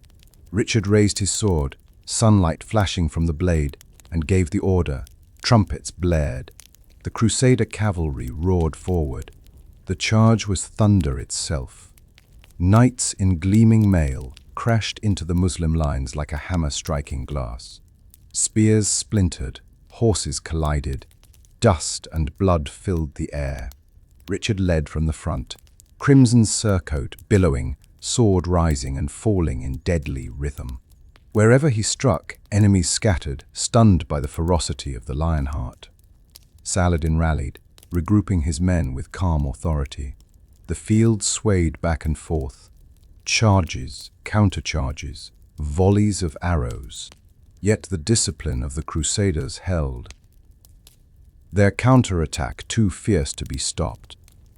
Richard raised his sword, sunlight flashing from the blade, and gave the order. Trumpets blared. The Crusader cavalry roared forward. The charge was thunder itself. Knights in gleaming mail crashed into the Muslim lines like a hammer striking glass. Spears splintered, horses collided. Dust and blood filled the air. Richard led from the front, crimson surcoat billowing, sword rising and falling in deadly rhythm. Wherever he struck, enemies scattered, stunned by the ferocity of the Lionheart. Saladin rallied, regrouping his men with calm authority. The field swayed back and forth. Charges, countercharges, volleys of arrows. Yet the discipline of the Crusaders held. Their counterattack too fierce to be stopped.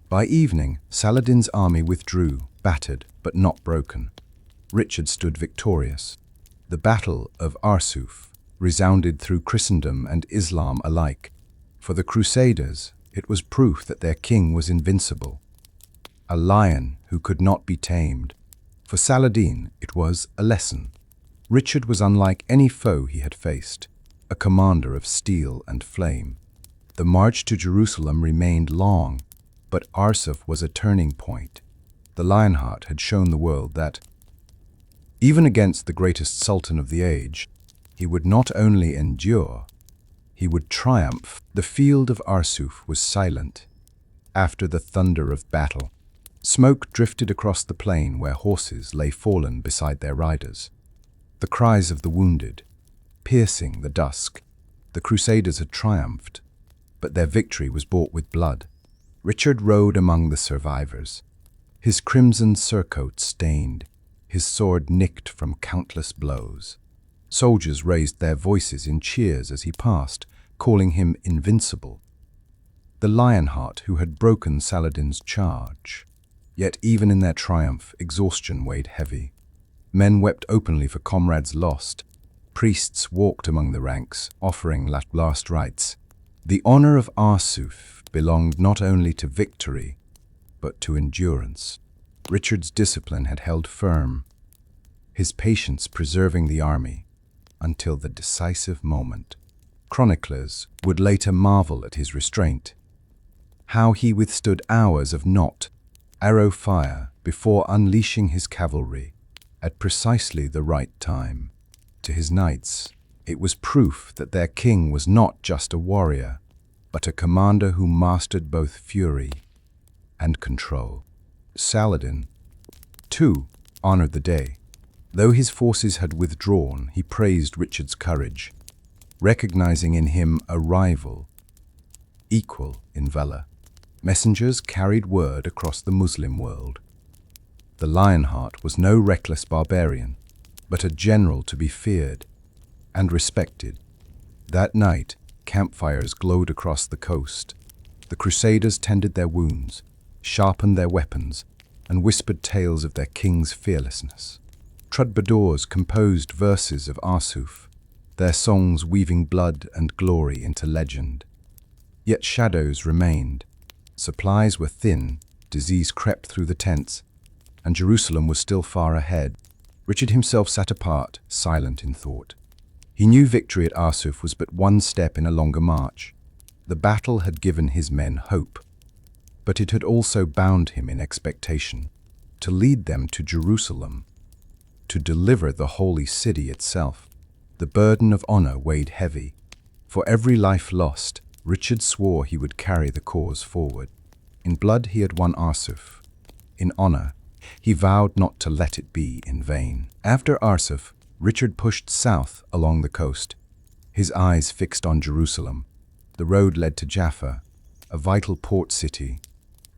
By evening, Saladin's army withdrew, battered but not broken. Richard stood victorious. The Battle of Arsuf resounded through Christendom and Islam alike. For the Crusaders, it was proof that their king was invincible, a lion who could not be tamed. For Saladin, it was a lesson. Richard was unlike any foe he had faced, a commander of steel and flame. The march to Jerusalem remained long, but Arsuf was a turning point. The Lionheart had shown the world that, even against the greatest sultan of the age, he would not only endure, he would triumph. The field of Arsuf was silent. After the thunder of battle, smoke drifted across the plain where horses lay fallen beside their riders. The cries of the wounded, piercing the dusk. The Crusaders had triumphed, but their victory was bought with blood. Richard rode among the survivors, his crimson surcoat stained, his sword nicked from countless blows. Soldiers raised their voices in cheers as he passed, calling him invincible. The Lionheart who had broken Saladin's charge. Yet even in their triumph, exhaustion weighed heavy. Men wept openly for comrades lost. Priests walked among the ranks, offering last rites. The honor of Arsuf belonged not only to victory, but to endurance. Richard's discipline had held firm, his patience preserving the army until the decisive moment. Chroniclers would later marvel at his restraint, how he withstood hours of knot, arrow fire before unleashing his cavalry at precisely the right time. To his knights, it was proof that their king was not just a warrior, but a commander who mastered both fury and control. Saladin, too, honored the day. Though his forces had withdrawn, he praised Richard's courage, recognizing in him a rival, equal in valor. Messengers carried word across the Muslim world. The Lionheart was no reckless barbarian, but a general to be feared and respected. That night, campfires glowed across the coast. The Crusaders tended their wounds, sharpened their weapons, and whispered tales of their king's fearlessness. Troubadours composed verses of Arsuf, their songs weaving blood and glory into legend. Yet shadows remained. Supplies were thin, disease crept through the tents, and Jerusalem was still far ahead. Richard himself sat apart, silent in thought. He knew victory at Arsuf was but one step in a longer march. The battle had given his men hope, but it had also bound him in expectation, to lead them to Jerusalem, to deliver the holy city itself. The burden of honor weighed heavy. For every life lost, Richard swore he would carry the cause forward. In blood he had won Arsuf. In honor, he vowed not to let it be in vain. After Arsuf, Richard pushed south along the coast, his eyes fixed on Jerusalem. The road led to Jaffa, a vital port city.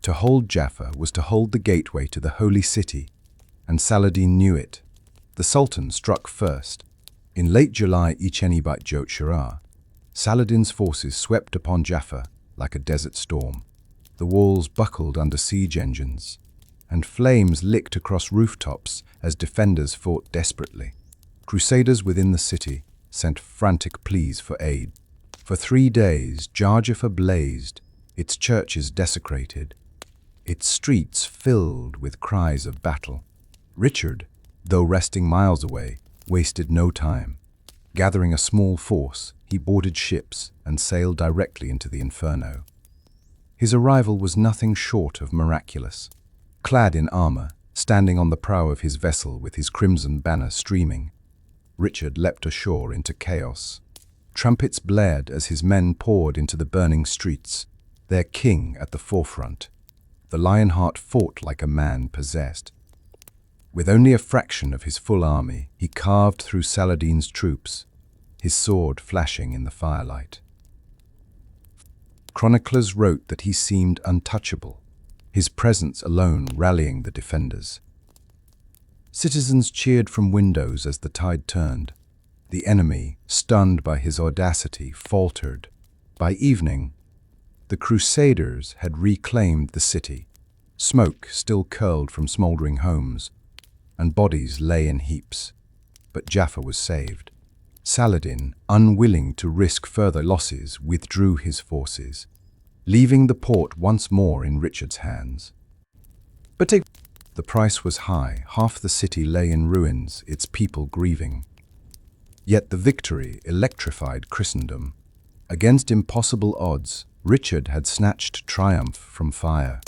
To hold Jaffa was to hold the gateway to the holy city, and Saladin knew it. The Sultan struck first. In late July Ichenibat Jot Shara, Saladin's forces swept upon Jaffa like a desert storm. The walls buckled under siege engines, and flames licked across rooftops as defenders fought desperately. Crusaders within the city sent frantic pleas for aid. For 3 days, Jaffa blazed, its churches desecrated, its streets filled with cries of battle. Richard, though resting miles away, wasted no time. Gathering a small force, he boarded ships and sailed directly into the inferno. His arrival was nothing short of miraculous. Clad in armor, standing on the prow of his vessel with his crimson banner streaming, Richard leapt ashore into chaos. Trumpets blared as his men poured into the burning streets, their king at the forefront. The Lionheart fought like a man possessed. With only a fraction of his full army, he carved through Saladin's troops, his sword flashing in the firelight. Chroniclers wrote that he seemed untouchable, his presence alone rallying the defenders. Citizens cheered from windows as the tide turned. The enemy, stunned by his audacity, faltered. By evening, the Crusaders had reclaimed the city. Smoke still curled from smoldering homes, and bodies lay in heaps. But Jaffa was saved. Saladin, unwilling to risk further losses, withdrew his forces, leaving the port once more in Richard's hands. But the price was high. Half the city lay in ruins, its people grieving. Yet the victory electrified Christendom. Against impossible odds, Richard had snatched triumph from fire.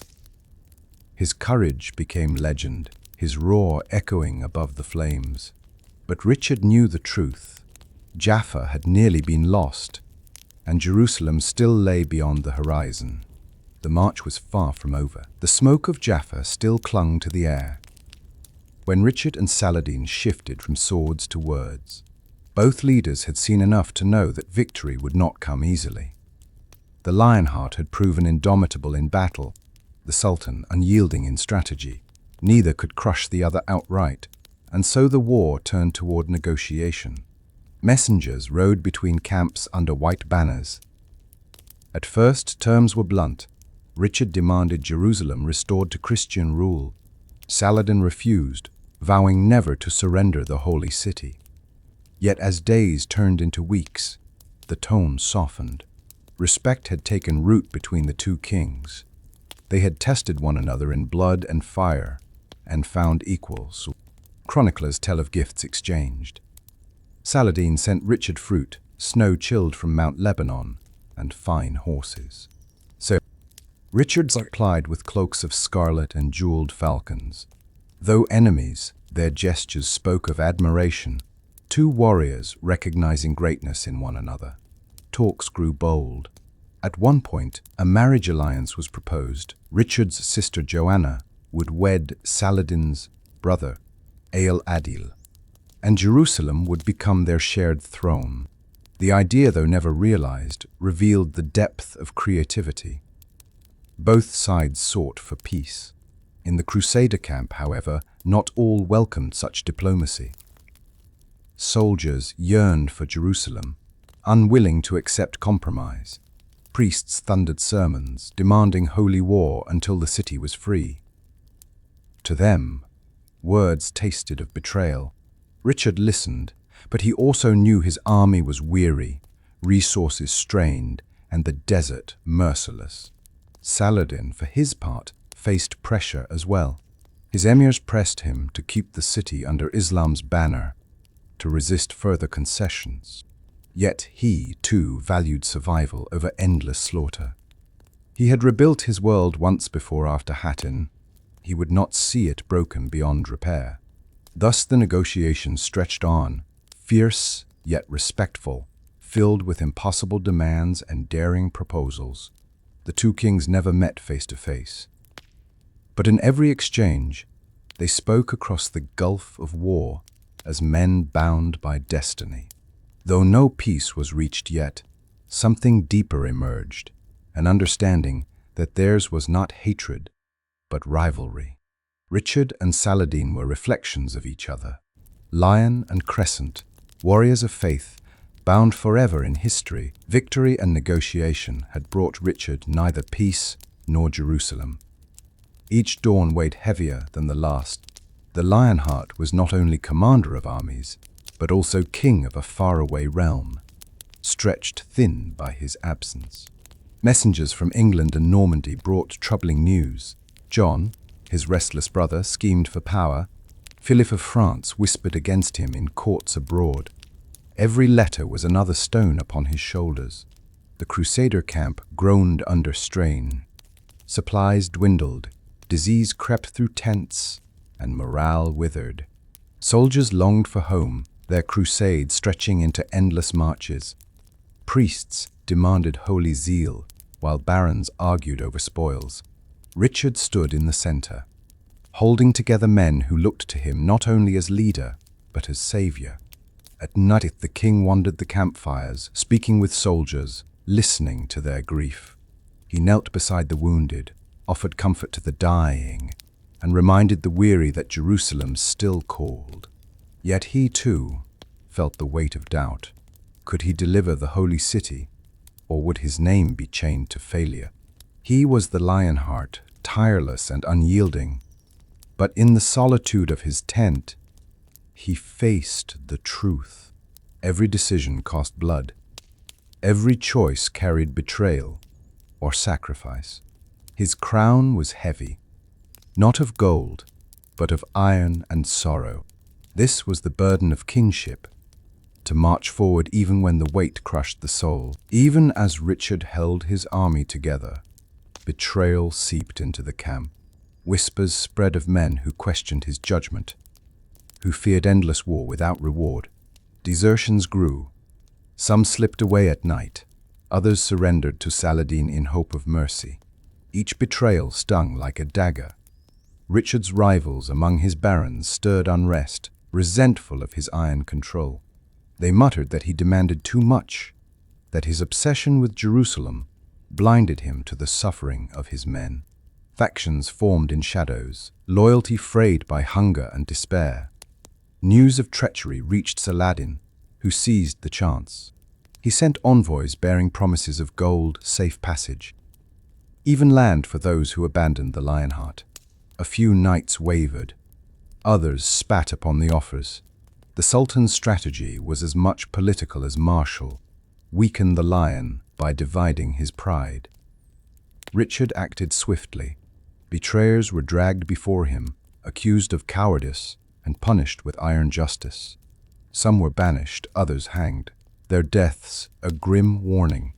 His courage became legend, his roar echoing above the flames. But Richard knew the truth. Jaffa had nearly been lost, and Jerusalem still lay beyond the horizon. The march was far from over. The smoke of Jaffa still clung to the air. When Richard and Saladin shifted from swords to words, both leaders had seen enough to know that victory would not come easily. The Lionheart had proven indomitable in battle, the Sultan unyielding in strategy. Neither could crush the other outright, and so the war turned toward negotiation. Messengers rode between camps under white banners. At first, terms were blunt. Richard demanded Jerusalem restored to Christian rule. Saladin refused, vowing never to surrender the holy city. Yet as days turned into weeks, the tone softened. Respect had taken root between the two kings. They had tested one another in blood and fire, and found equals. Chroniclers tell of gifts exchanged. Saladin sent Richard fruit, snow chilled from Mount Lebanon, and fine horses. So Richard supplied with cloaks of scarlet and jeweled falcons. Though enemies, their gestures spoke of admiration, two warriors recognizing greatness in one another. Talks grew bold. At one point, a marriage alliance was proposed. Richard's sister Joanna would wed Saladin's brother, Adil, and Jerusalem would become their shared throne. The idea, though never realized, revealed the depth of creativity. Both sides sought for peace. In the Crusader camp, however, not all welcomed such diplomacy. Soldiers yearned for Jerusalem, unwilling to accept compromise. Priests thundered sermons, demanding holy war until the city was free. To them, words tasted of betrayal. Richard listened, but he also knew his army was weary, resources strained, and the desert merciless. Saladin, for his part, faced pressure as well. His emirs pressed him to keep the city under Islam's banner, to resist further concessions. Yet he, too, valued survival over endless slaughter. He had rebuilt his world once before after Hattin. He would not see it broken beyond repair. Thus the negotiations stretched on, fierce yet respectful, filled with impossible demands and daring proposals. The two kings never met face to face. But in every exchange, they spoke across the gulf of war, as men bound by destiny. Though no peace was reached yet, something deeper emerged, an understanding that theirs was not hatred, but rivalry. Richard and Saladin were reflections of each other. Lion and Crescent, warriors of faith, bound forever in history. Victory and negotiation had brought Richard neither peace nor Jerusalem. Each dawn weighed heavier than the last. The Lionheart was not only commander of armies, but also king of a faraway realm, stretched thin by his absence. Messengers from England and Normandy brought troubling news. John, his restless brother, schemed for power. Philip of France whispered against him in courts abroad. Every letter was another stone upon his shoulders. The Crusader camp groaned under strain. Supplies dwindled, disease crept through tents, and morale withered. Soldiers longed for home, their crusade stretching into endless marches. Priests demanded holy zeal, while barons argued over spoils. Richard stood in the center, holding together men who looked to him not only as leader, but as savior. At night the king wandered the campfires, speaking with soldiers, listening to their grief. He knelt beside the wounded, offered comfort to the dying, and reminded the weary that Jerusalem still called. Yet he, too, felt the weight of doubt. Could he deliver the holy city, or would his name be chained to failure? He was the Lionheart, tireless and unyielding, but in the solitude of his tent, he faced the truth. Every decision cost blood. Every choice carried betrayal or sacrifice. His crown was heavy, not of gold, but of iron and sorrow. This was the burden of kingship, to march forward even when the weight crushed the soul. Even as Richard held his army together, betrayal seeped into the camp. Whispers spread of men who questioned his judgment, who feared endless war without reward. Desertions grew. Some slipped away at night. Others surrendered to Saladin in hope of mercy. Each betrayal stung like a dagger. Richard's rivals among his barons stirred unrest, resentful of his iron control. They muttered that he demanded too much, that his obsession with Jerusalem blinded him to the suffering of his men. Factions formed in shadows, loyalty frayed by hunger and despair. News of treachery reached Saladin, who seized the chance. He sent envoys bearing promises of gold, safe passage, even land for those who abandoned the Lionheart. A few knights wavered. Others spat upon the offers. The Sultan's strategy was as much political as martial: weaken the lion by dividing his pride. Richard acted swiftly. Betrayers were dragged before him, accused of cowardice, and punished with iron justice. Some were banished, others hanged, their deaths a grim warning.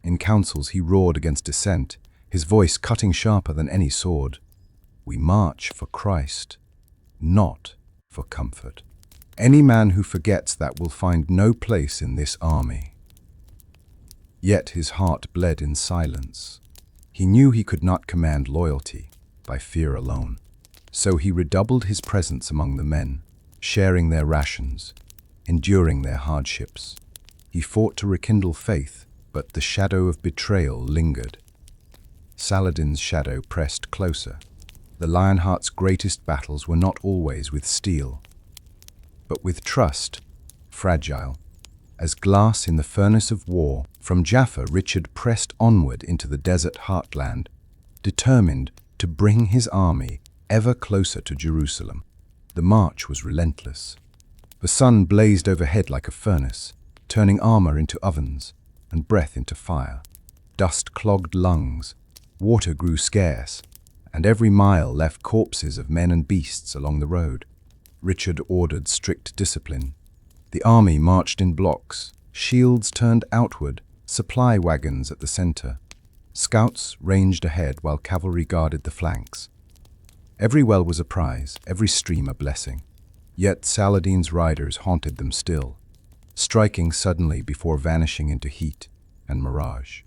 In councils he roared against dissent, his voice cutting sharper than any sword. We march for Christ, not for comfort. Any man who forgets that will find no place in this army. Yet his heart bled in silence. He knew he could not command loyalty by fear alone. So he redoubled his presence among the men, sharing their rations, enduring their hardships. He fought to rekindle faith, but the shadow of betrayal lingered. Saladin's shadow pressed closer. The Lionheart's greatest battles were not always with steel, but with trust, fragile as glass in the furnace of war. From Jaffa, Richard pressed onward into the desert heartland, determined to bring his army ever closer to Jerusalem. The march was relentless. The sun blazed overhead like a furnace, turning armor into ovens and breath into fire. Dust clogged lungs, water grew scarce, and every mile left corpses of men and beasts along the road. Richard ordered strict discipline. The army marched in blocks, shields turned outward, supply wagons at the center. Scouts ranged ahead while cavalry guarded the flanks. Every well was a prize, every stream a blessing. Yet Saladin's riders haunted them still, striking suddenly before vanishing into heat and mirage.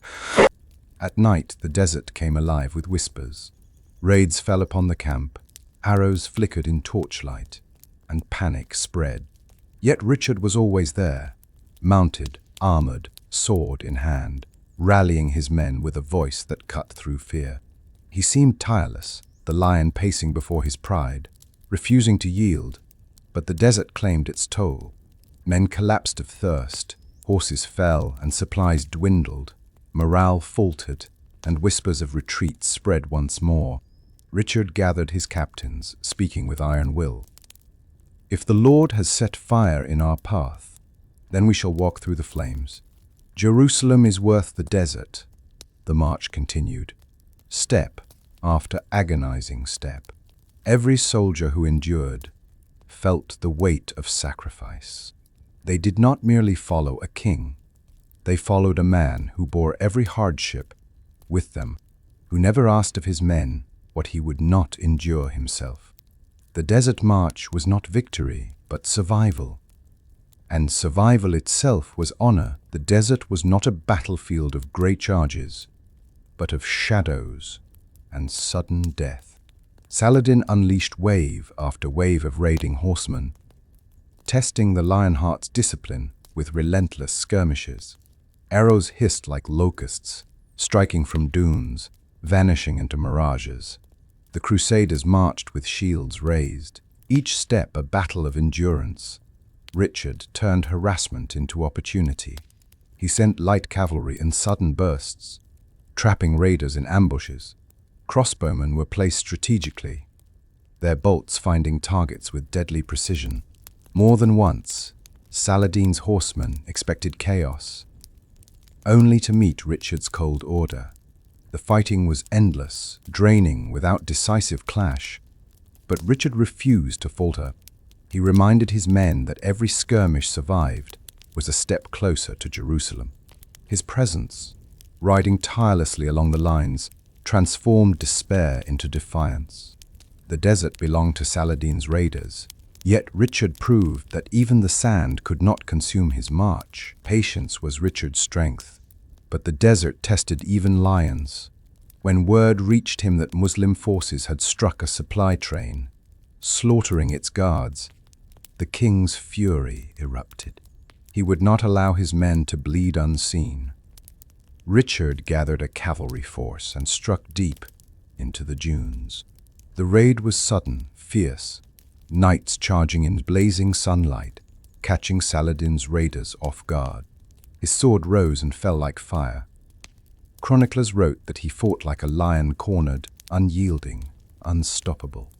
At night, the desert came alive with whispers. Raids fell upon the camp, arrows flickered in torchlight, and panic spread. Yet Richard was always there, mounted, armored, sword in hand, rallying his men with a voice that cut through fear. He seemed tireless, the lion pacing before his pride, refusing to yield, but the desert claimed its toll. Men collapsed of thirst, horses fell and supplies dwindled, morale faltered, and whispers of retreat spread once more. Richard gathered his captains, speaking with iron will. "If the Lord has set fire in our path, then we shall walk through the flames. Jerusalem is worth the desert." The march continued, step after agonizing step. Every soldier who endured felt the weight of sacrifice. They did not merely follow a king. They followed a man who bore every hardship with them, who never asked of his men what he would not endure himself. The desert march was not victory, but survival. And survival itself was honor. The desert was not a battlefield of great charges, but of shadows and sudden death. Saladin unleashed wave after wave of raiding horsemen, testing the Lionheart's discipline with relentless skirmishes. Arrows hissed like locusts, striking from dunes, vanishing into mirages. The Crusaders marched with shields raised, each step a battle of endurance. Richard turned harassment into opportunity. He sent light cavalry in sudden bursts, trapping raiders in ambushes. Crossbowmen were placed strategically, their bolts finding targets with deadly precision. More than once, Saladin's horsemen expected chaos, only to meet Richard's cold order. The fighting was endless, draining without decisive clash, but Richard refused to falter. He reminded his men that every skirmish survived was a step closer to Jerusalem. His presence, riding tirelessly along the lines, transformed despair into defiance. The desert belonged to Saladin's raiders, yet Richard proved that even the sand could not consume his march. Patience was Richard's strength, but the desert tested even lions. When word reached him that Muslim forces had struck a supply train, slaughtering its guards, the king's fury erupted. He would not allow his men to bleed unseen. Richard gathered a cavalry force and struck deep into the dunes. The raid was sudden, fierce, knights charging in blazing sunlight, catching Saladin's raiders off guard. His sword rose and fell like fire. Chroniclers wrote that he fought like a lion cornered, unyielding, unstoppable.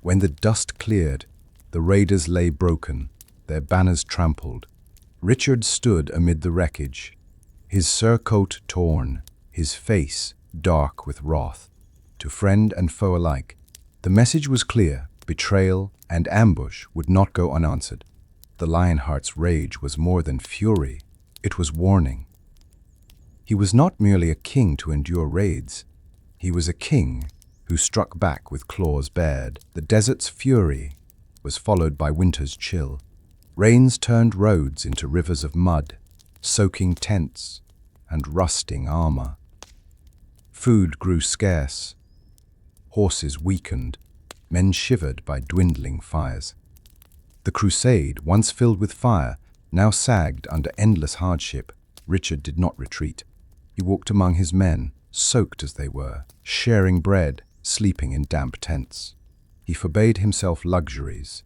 When the dust cleared, the raiders lay broken, their banners trampled. Richard stood amid the wreckage, his surcoat torn, his face dark with wrath. To friend and foe alike, the message was clear: betrayal and ambush would not go unanswered. The Lionheart's rage was more than fury, it was warning. He was not merely a king to endure raids, he was a king who struck back with claws bared. The desert's fury was followed by winter's chill. Rains turned roads into rivers of mud, soaking tents and rusting armor. Food grew scarce, horses weakened, men shivered by dwindling fires. The crusade, once filled with fire, now sagged under endless hardship. Richard did not retreat. He walked among his men, soaked as they were, sharing bread, sleeping in damp tents. He forbade himself luxuries,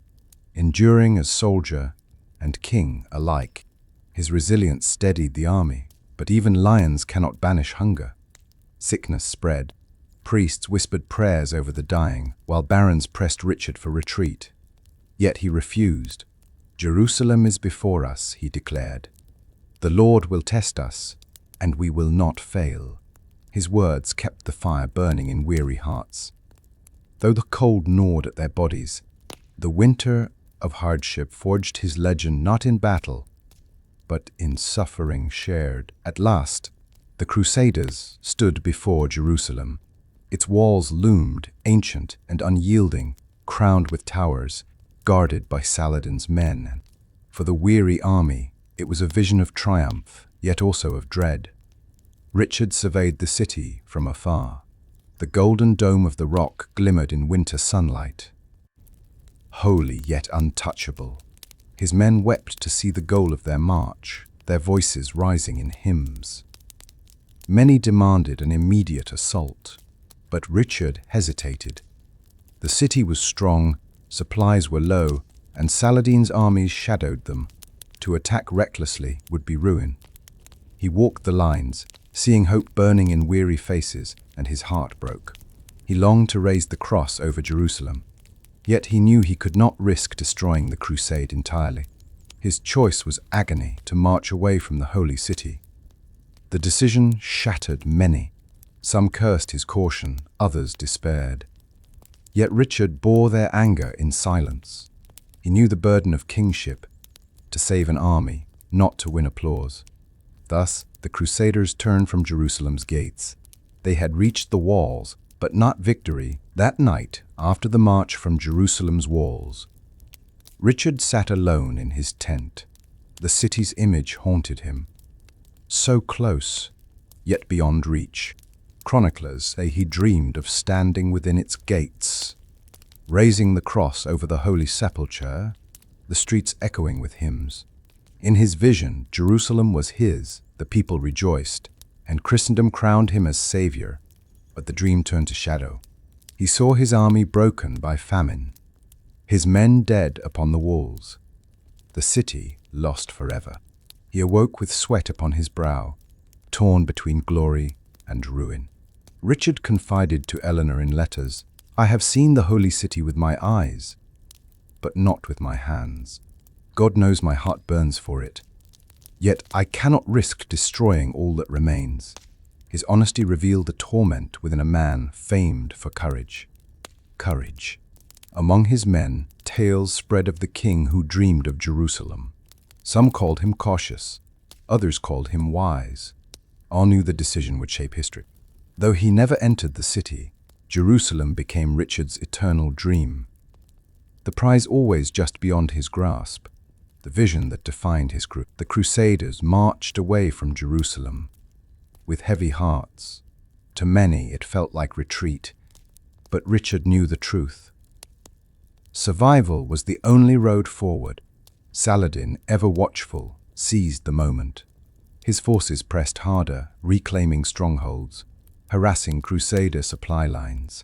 enduring as soldier and king alike. His resilience steadied the army, but even lions cannot banish hunger. Sickness spread. Priests whispered prayers over the dying, while barons pressed Richard for retreat. Yet he refused. "Jerusalem is before us," he declared. "The Lord will test us, and we will not fail." His words kept the fire burning in weary hearts. Though the cold gnawed at their bodies, the winter of hardship forged his legend not in battle, but in suffering shared. At last, the Crusaders stood before Jerusalem. Its walls loomed, ancient and unyielding, crowned with towers, guarded by Saladin's men. For the weary army, it was a vision of triumph, yet also of dread. Richard surveyed the city from afar. The golden dome of the rock glimmered in winter sunlight. Holy yet untouchable. His men wept to see the goal of their march, their voices rising in hymns. Many demanded an immediate assault, but Richard hesitated. The city was strong, supplies were low, and Saladin's armies shadowed them. To attack recklessly would be ruin. He walked the lines, seeing hope burning in weary faces, and his heart broke. He longed to raise the cross over Jerusalem, yet he knew he could not risk destroying the crusade entirely. His choice was agony to march away from the holy city. The decision shattered many. Some cursed his caution, others despaired. Yet Richard bore their anger in silence. He knew the burden of kingship, to save an army, not to win applause. Thus, the Crusaders turned from Jerusalem's gates. They had reached the walls, but not victory, that night after the march from Jerusalem's walls. Richard sat alone in his tent. The city's image haunted him. So close, yet beyond reach. Chroniclers say he dreamed of standing within its gates, raising the cross over the Holy Sepulchre, the streets echoing with hymns. In his vision, Jerusalem was his, the people rejoiced, and Christendom crowned him as savior. But the dream turned to shadow. He saw his army broken by famine, his men dead upon the walls, the city lost forever. He awoke with sweat upon his brow, torn between glory and ruin. Richard confided to Eleanor in letters, "I have seen the holy city with my eyes, but not with my hands. God knows my heart burns for it. Yet I cannot risk destroying all that remains." His honesty revealed the torment within a man famed for courage. Courage. Among his men, tales spread of the king who dreamed of Jerusalem. Some called him cautious, others called him wise. All knew the decision would shape history. Though he never entered the city, Jerusalem became Richard's eternal dream. The prize always just beyond his grasp, the vision that defined his group. The Crusaders marched away from Jerusalem with heavy hearts. To many it felt like retreat, but Richard knew the truth. Survival was the only road forward. Saladin, ever watchful, seized the moment. His forces pressed harder, reclaiming strongholds, harassing Crusader supply lines.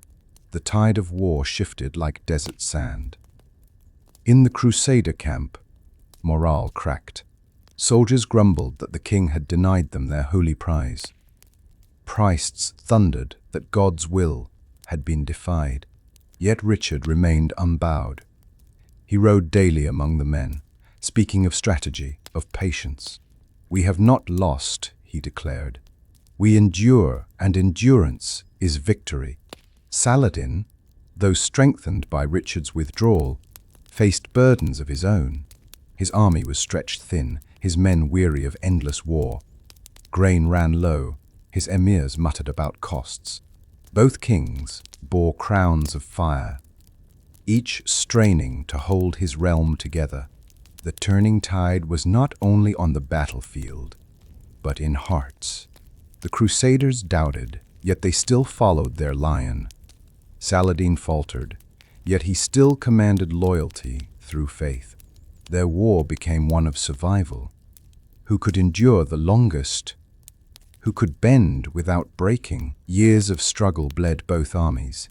The tide of war shifted like desert sand. In the Crusader camp, morale cracked. Soldiers grumbled that the king had denied them their holy prize. Priests thundered that God's will had been defied. Yet Richard remained unbowed. He rode daily among the men, speaking of strategy, of patience. "We have not lost," he declared. "We endure, and endurance is victory." Saladin, though strengthened by Richard's withdrawal, faced burdens of his own. His army was stretched thin, his men weary of endless war. Grain ran low, his emirs muttered about costs. Both kings bore crowns of fire, each straining to hold his realm together. The turning tide was not only on the battlefield, but in hearts. The Crusaders doubted, yet they still followed their lion. Saladin faltered, yet he still commanded loyalty through faith. Their war became one of survival. Who could endure the longest? Who could bend without breaking? Years of struggle bled both armies.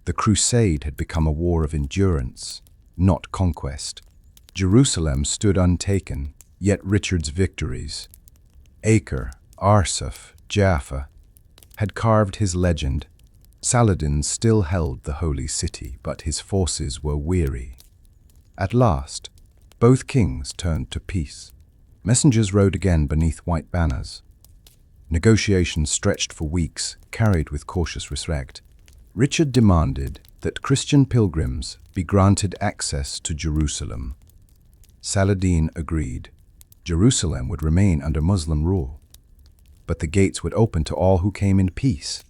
The crusade had become a war of endurance, not conquest. Jerusalem stood untaken, yet Richard's victories, Acre, Arsuf, Jaffa, had carved his legend. Saladin still held the holy city, but his forces were weary. At last, both kings turned to peace. Messengers rode again beneath white banners. Negotiations stretched for weeks, carried with cautious respect. Richard demanded that Christian pilgrims be granted access to Jerusalem. Saladin agreed. Jerusalem would remain under Muslim rule, but the gates would open to all who came in peace.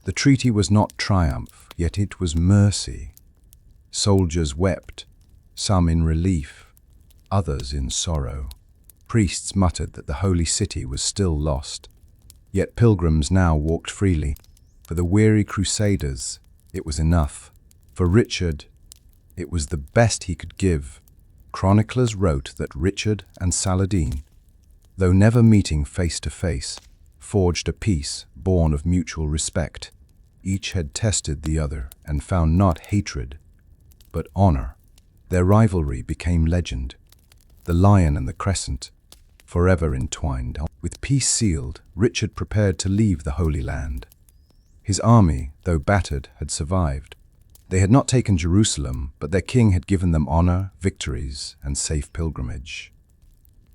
The treaty was not triumph, yet it was mercy. Soldiers wept, some in relief, others in sorrow. Priests muttered that the holy city was still lost. Yet pilgrims now walked freely. For the weary Crusaders, it was enough. For Richard, it was the best he could give. Chroniclers wrote that Richard and Saladin, though never meeting face to face, forged a peace born of mutual respect. Each had tested the other and found not hatred, but honor. Their rivalry became legend. The Lion and the Crescent, forever entwined. With peace sealed, Richard prepared to leave the Holy Land. His army, though battered, had survived. They had not taken Jerusalem, but their king had given them honor, victories, and safe pilgrimage.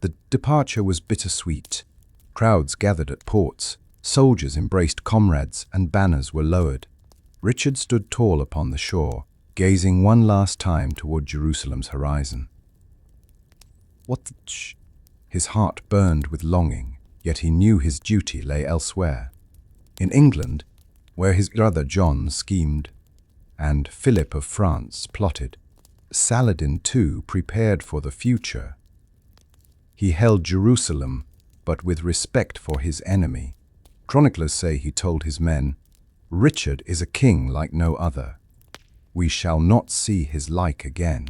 The departure was bittersweet. Crowds gathered at ports, soldiers embraced comrades, and banners were lowered. Richard stood tall upon the shore, gazing one last time toward Jerusalem's horizon. His heart burned with longing, yet he knew his duty lay elsewhere. In England, where his brother John schemed, and Philip of France plotted, Saladin too prepared for the future. He held Jerusalem, but with respect for his enemy. Chroniclers say he told his men, "Richard is a king like no other. We shall not see his like again."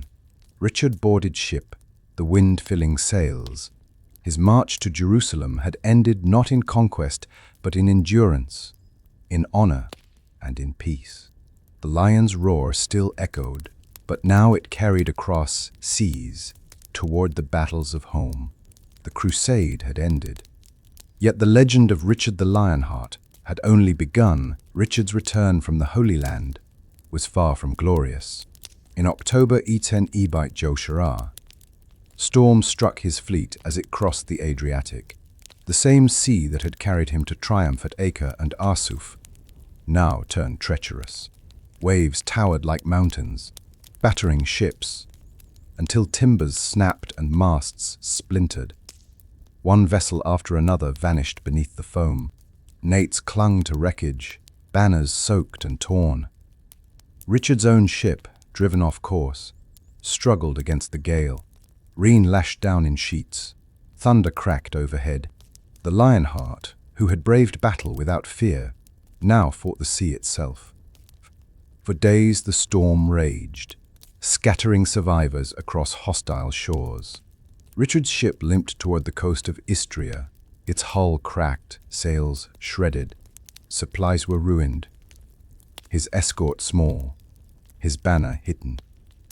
Richard boarded ship, the wind filling sails. His march to Jerusalem had ended not in conquest, but in endurance, in honor, and in peace. The lion's roar still echoed, but now it carried across seas toward the battles of home. The crusade had ended. Yet the legend of Richard the Lionheart had only begun. Richard's return from the Holy Land was far from glorious. In October 10 storm struck his fleet as it crossed the Adriatic. The same sea that had carried him to triumph at Acre and Arsuf now turned treacherous. Waves towered like mountains, battering ships, until timbers snapped and masts splintered. One vessel after another vanished beneath the foam. Nates clung to wreckage, banners soaked and torn. Richard's own ship, driven off course, struggled against the gale. Rain lashed down in sheets. Thunder cracked overhead. The Lionheart, who had braved battle without fear, now fought the sea itself. For days the storm raged, scattering survivors across hostile shores. Richard's ship limped toward the coast of Istria, its hull cracked, sails shredded. Supplies were ruined, his escort small, his banner hidden.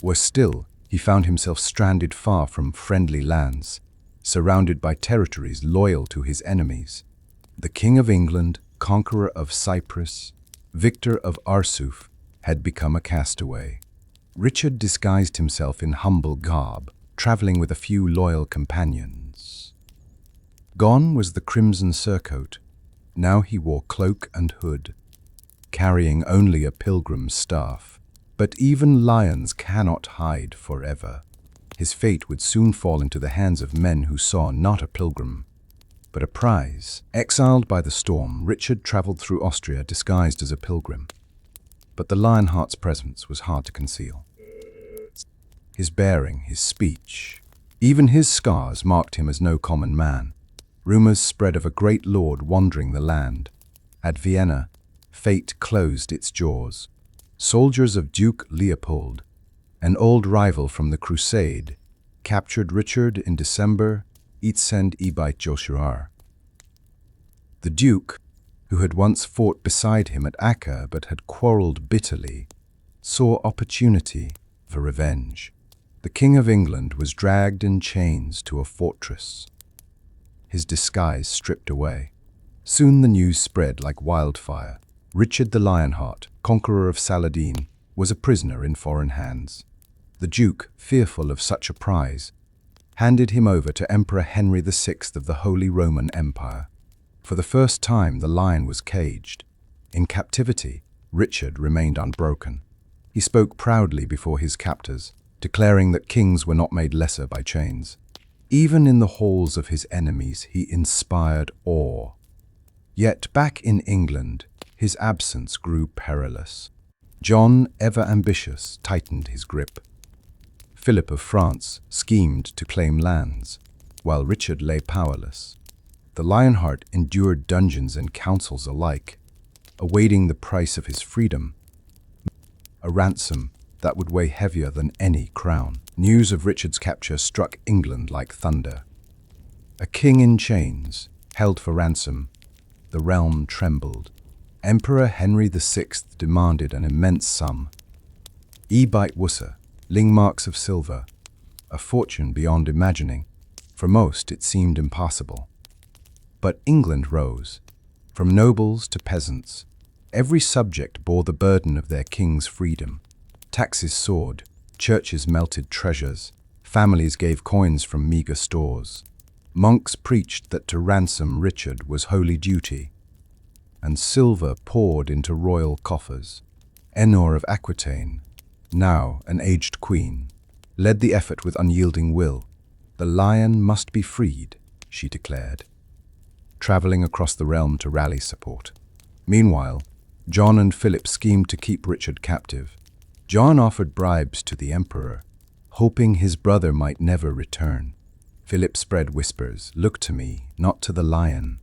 Worse still, he found himself stranded far from friendly lands, surrounded by territories loyal to his enemies. The King of England, conqueror of Cyprus, victor of Arsuf, had become a castaway. Richard disguised himself in humble garb, traveling with a few loyal companions. Gone was the crimson surcoat. Now he wore cloak and hood, carrying only a pilgrim's staff. But even lions cannot hide forever. His fate would soon fall into the hands of men who saw not a pilgrim, but a prize. Exiled by the storm, Richard traveled through Austria disguised as a pilgrim. But the Lionheart's presence was hard to conceal. His bearing, his speech, even his scars marked him as no common man. Rumors spread of a great lord wandering the land. At Vienna, fate closed its jaws. Soldiers of Duke Leopold, an old rival from the Crusade, captured Richard in December 10. The Duke, who had once fought beside him at Acre but had quarreled bitterly, saw opportunity for revenge. The King of England was dragged in chains to a fortress, his disguise stripped away. Soon the news spread like wildfire. Richard the Lionheart, conqueror of Saladin, was a prisoner in foreign hands. The Duke, fearful of such a prize, handed him over to Emperor Henry VI of the Holy Roman Empire. For the first time, the lion was caged. In captivity, Richard remained unbroken. He spoke proudly before his captors, declaring that kings were not made lesser by chains. Even in the halls of his enemies, he inspired awe. Yet back in England, his absence grew perilous. John, ever ambitious, tightened his grip. Philip of France schemed to claim lands, while Richard lay powerless. The Lionheart endured dungeons and councils alike, awaiting the price of his freedom. A ransom that would weigh heavier than any crown. News of Richard's capture struck England like thunder. A king in chains, held for ransom, the realm trembled. Emperor Henry VI demanded an immense sum. E-byte Wusser, marks of silver, a fortune beyond imagining. For most, it seemed impossible. But England rose. From nobles to peasants, every subject bore the burden of their king's freedom. Taxes soared, churches melted treasures, families gave coins from meager stores. Monks preached that to ransom Richard was holy duty, and silver poured into royal coffers. Enor of Aquitaine, now an aged queen, led the effort with unyielding will. The lion must be freed, she declared, traveling across the realm to rally support. Meanwhile, John and Philip schemed to keep Richard captive. John offered bribes to the emperor, hoping his brother might never return. Philip spread whispers, "Look to me, not to the lion."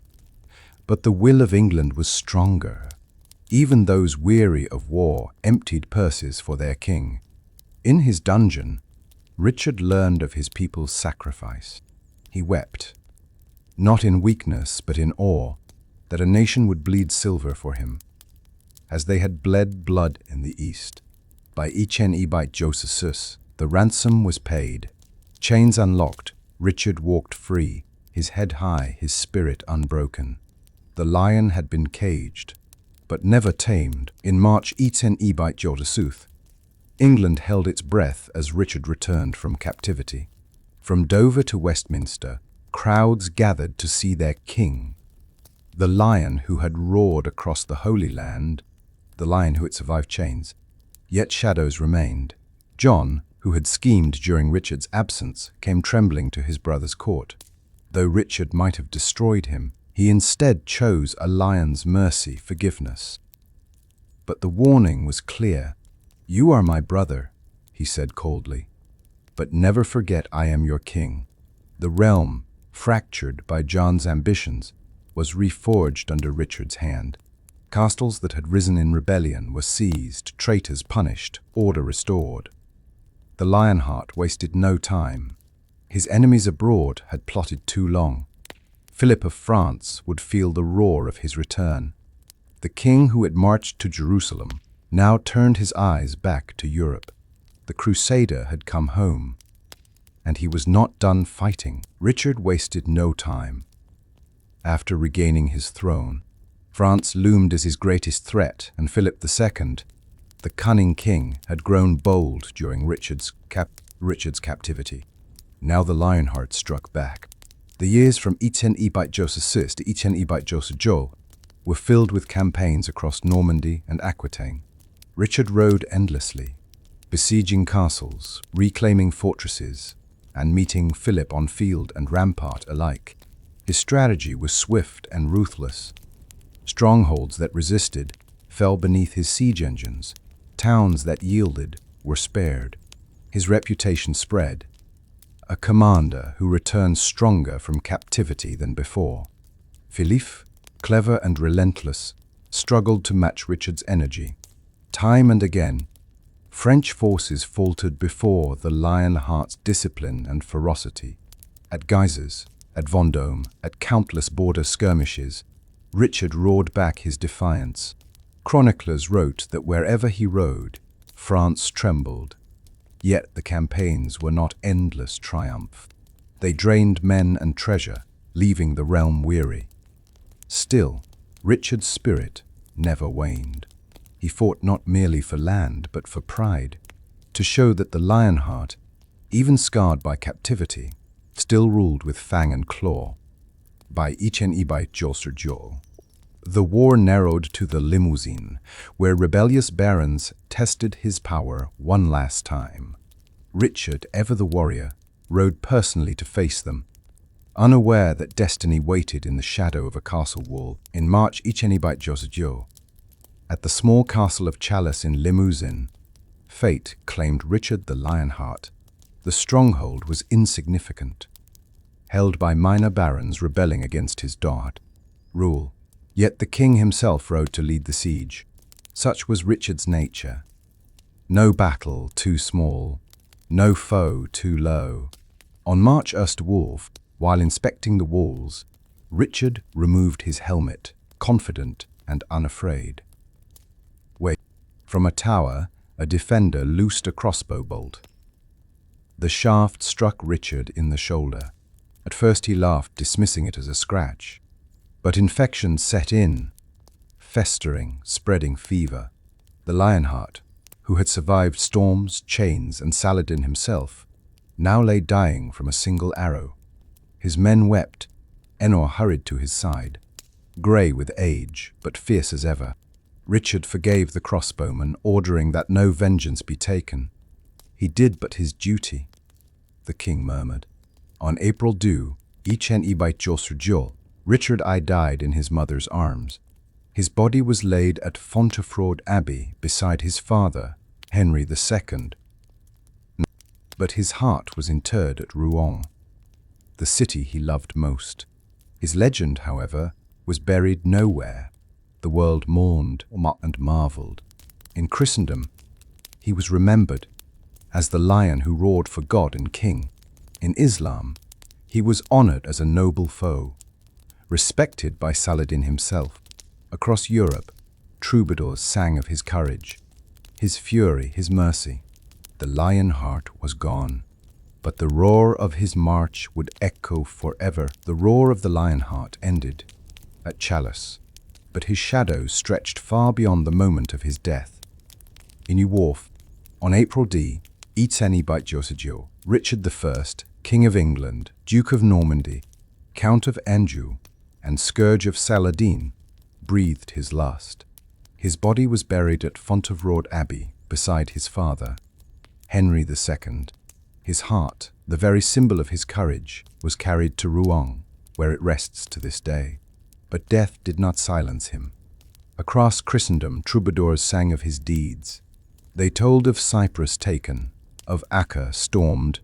But the will of England was stronger. Even those weary of war emptied purses for their king. In his dungeon, Richard learned of his people's sacrifice. He wept, not in weakness but in awe, that a nation would bleed silver for him, as they had bled blood in the East. By Ichen Ibite Josephus, the ransom was paid. Chains unlocked, Richard walked free, his head high, his spirit unbroken. The lion had been caged, but never tamed. In March Ichen Ibite Josephus, England held its breath as Richard returned from captivity. From Dover to Westminster, crowds gathered to see their king. The lion who had roared across the Holy Land, the lion who had survived chains. Yet shadows remained. John, who had schemed during Richard's absence, came trembling to his brother's court. Though Richard might have destroyed him, he instead chose a lion's mercy, forgiveness. But the warning was clear. "You are my brother," he said coldly, "but never forget I am your king." The realm, fractured by John's ambitions, was reforged under Richard's hand. Castles that had risen in rebellion were seized, traitors punished, order restored. The Lionheart wasted no time. His enemies abroad had plotted too long. Philip of France would feel the roar of his return. The king who had marched to Jerusalem now turned his eyes back to Europe. The Crusader had come home, and he was not done fighting. Richard wasted no time. After regaining his throne, France loomed as his greatest threat, and Philip II, the cunning king, had grown bold during Richard's captivity. Now the Lionheart struck back. The years from Ichen Ibite Josephus to Ichen Ibite Joseph were filled with campaigns across Normandy and Aquitaine. Richard rode endlessly, besieging castles, reclaiming fortresses, and meeting Philip on field and rampart alike. His strategy was swift and ruthless. Strongholds that resisted fell beneath his siege engines. Towns that yielded were spared. His reputation spread, a commander who returned stronger from captivity than before. Philippe, clever and relentless, struggled to match Richard's energy. Time and again, French forces faltered before the Lionheart's discipline and ferocity. At Guisers, at Vendôme, at countless border skirmishes, Richard roared back his defiance. Chroniclers wrote that wherever he rode, France trembled. Yet the campaigns were not endless triumph. They drained men and treasure, leaving the realm weary. Still, Richard's spirit never waned. He fought not merely for land, but for pride, to show that the Lionheart, even scarred by captivity, still ruled with fang and claw. By Ichen Ibite Joseph. The war narrowed to the Limousin, where rebellious barons tested his power one last time. Richard, ever the warrior, rode personally to face them, unaware that destiny waited in the shadow of a castle wall. In March Ichen Ibite Joseph, at the small castle of Chalice in Limousin, fate claimed Richard the Lionheart. The stronghold was insignificant, held by minor barons rebelling against his rule. Yet the king himself rode to lead the siege. Such was Richard's nature. No battle too small, no foe too low. On March Wolf, while inspecting the walls, Richard removed his helmet, confident and unafraid. From a tower, a defender loosed a crossbow bolt. The shaft struck Richard in the shoulder. At first he laughed, dismissing it as a scratch. But infection set in, festering, spreading fever. The Lionheart, who had survived storms, chains, and Saladin himself, now lay dying from a single arrow. His men wept. Enor hurried to his side, grey with age, but fierce as ever. Richard forgave the crossbowman, ordering that no vengeance be taken. He did but his duty, the king murmured. On April 2, Richard I died in his mother's arms. His body was laid at Fontefraud Abbey beside his father, Henry II. But his heart was interred at Rouen, the city he loved most. His legend, however, was buried nowhere. The world mourned and marveled. In Christendom, he was remembered as the lion who roared for God and king. In Islam, he was honored as a noble foe, respected by Saladin himself. Across Europe, troubadours sang of his courage, his fury, his mercy. The Lionheart was gone, but the roar of his march would echo forever. The roar of the Lionheart ended at Chalice, but his shadow stretched far beyond the moment of his death. In Uwarf, on April D, Richard I, King of England, Duke of Normandy, Count of Anjou, and Scourge of Saladin, breathed his last. His body was buried at Fontevraud Abbey beside his father, Henry II. His heart, the very symbol of his courage, was carried to Rouen, where it rests to this day. But death did not silence him. Across Christendom, troubadours sang of his deeds. They told of Cyprus taken, of Acre stormed,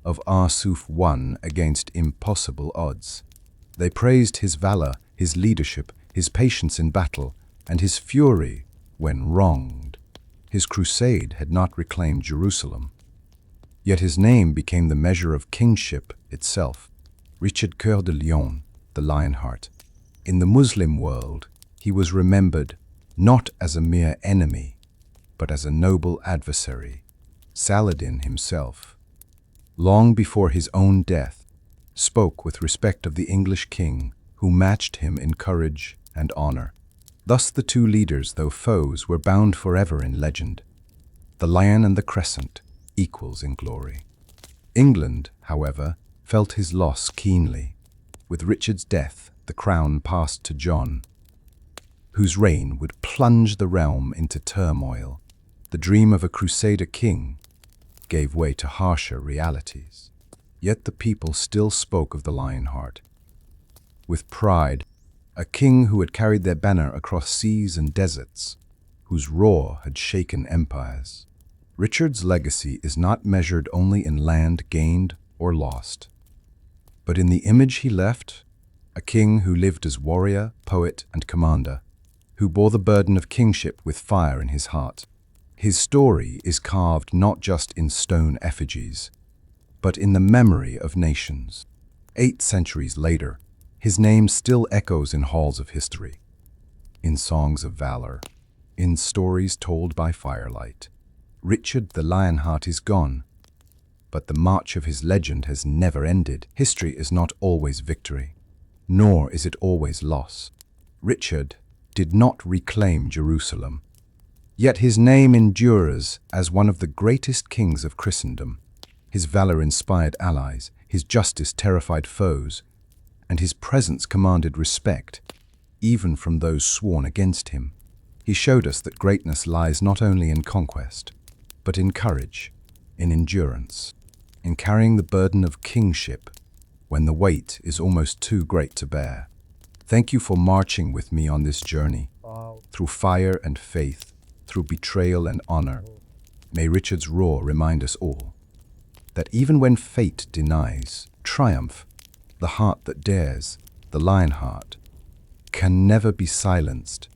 of Arsuf won against impossible odds. They praised his valor, his leadership, his patience in battle, and his fury when wronged. His crusade had not reclaimed Jerusalem. Yet his name became the measure of kingship itself. Richard Cœur de Lion, the Lionheart. In the Muslim world, he was remembered not as a mere enemy, but as a noble adversary. Saladin himself, long before his own death, spoke with respect of the English king who matched him in courage and honor. Thus the two leaders, though foes, were bound forever in legend. The lion and the crescent, equals in glory. England, however, felt his loss keenly. With Richard's death, the crown passed to John, whose reign would plunge the realm into turmoil. The dream of a Crusader king gave way to harsher realities. Yet the people still spoke of the Lionheart with pride, a king who had carried their banner across seas and deserts, whose roar had shaken empires. Richard's legacy is not measured only in land gained or lost, but in the image he left, a king who lived as warrior, poet, and commander, who bore the burden of kingship with fire in his heart. His story is carved not just in stone effigies, but in the memory of nations. 8 centuries later, his name still echoes in halls of history, in songs of valor, in stories told by firelight. Richard the Lionheart is gone, but the march of his legend has never ended. History is not always victory, nor is it always loss. Richard did not reclaim Jerusalem, yet his name endures as one of the greatest kings of Christendom. His valor inspired allies, his justice terrified foes, and his presence commanded respect, even from those sworn against him. He showed us that greatness lies not only in conquest, but in courage, in endurance, in carrying the burden of kingship when the weight is almost too great to bear. Thank you for marching with me on this journey, through fire and faith, through betrayal and honor. May Richard's roar remind us all that even when fate denies, triumph, the heart that dares, the Lionheart, can never be silenced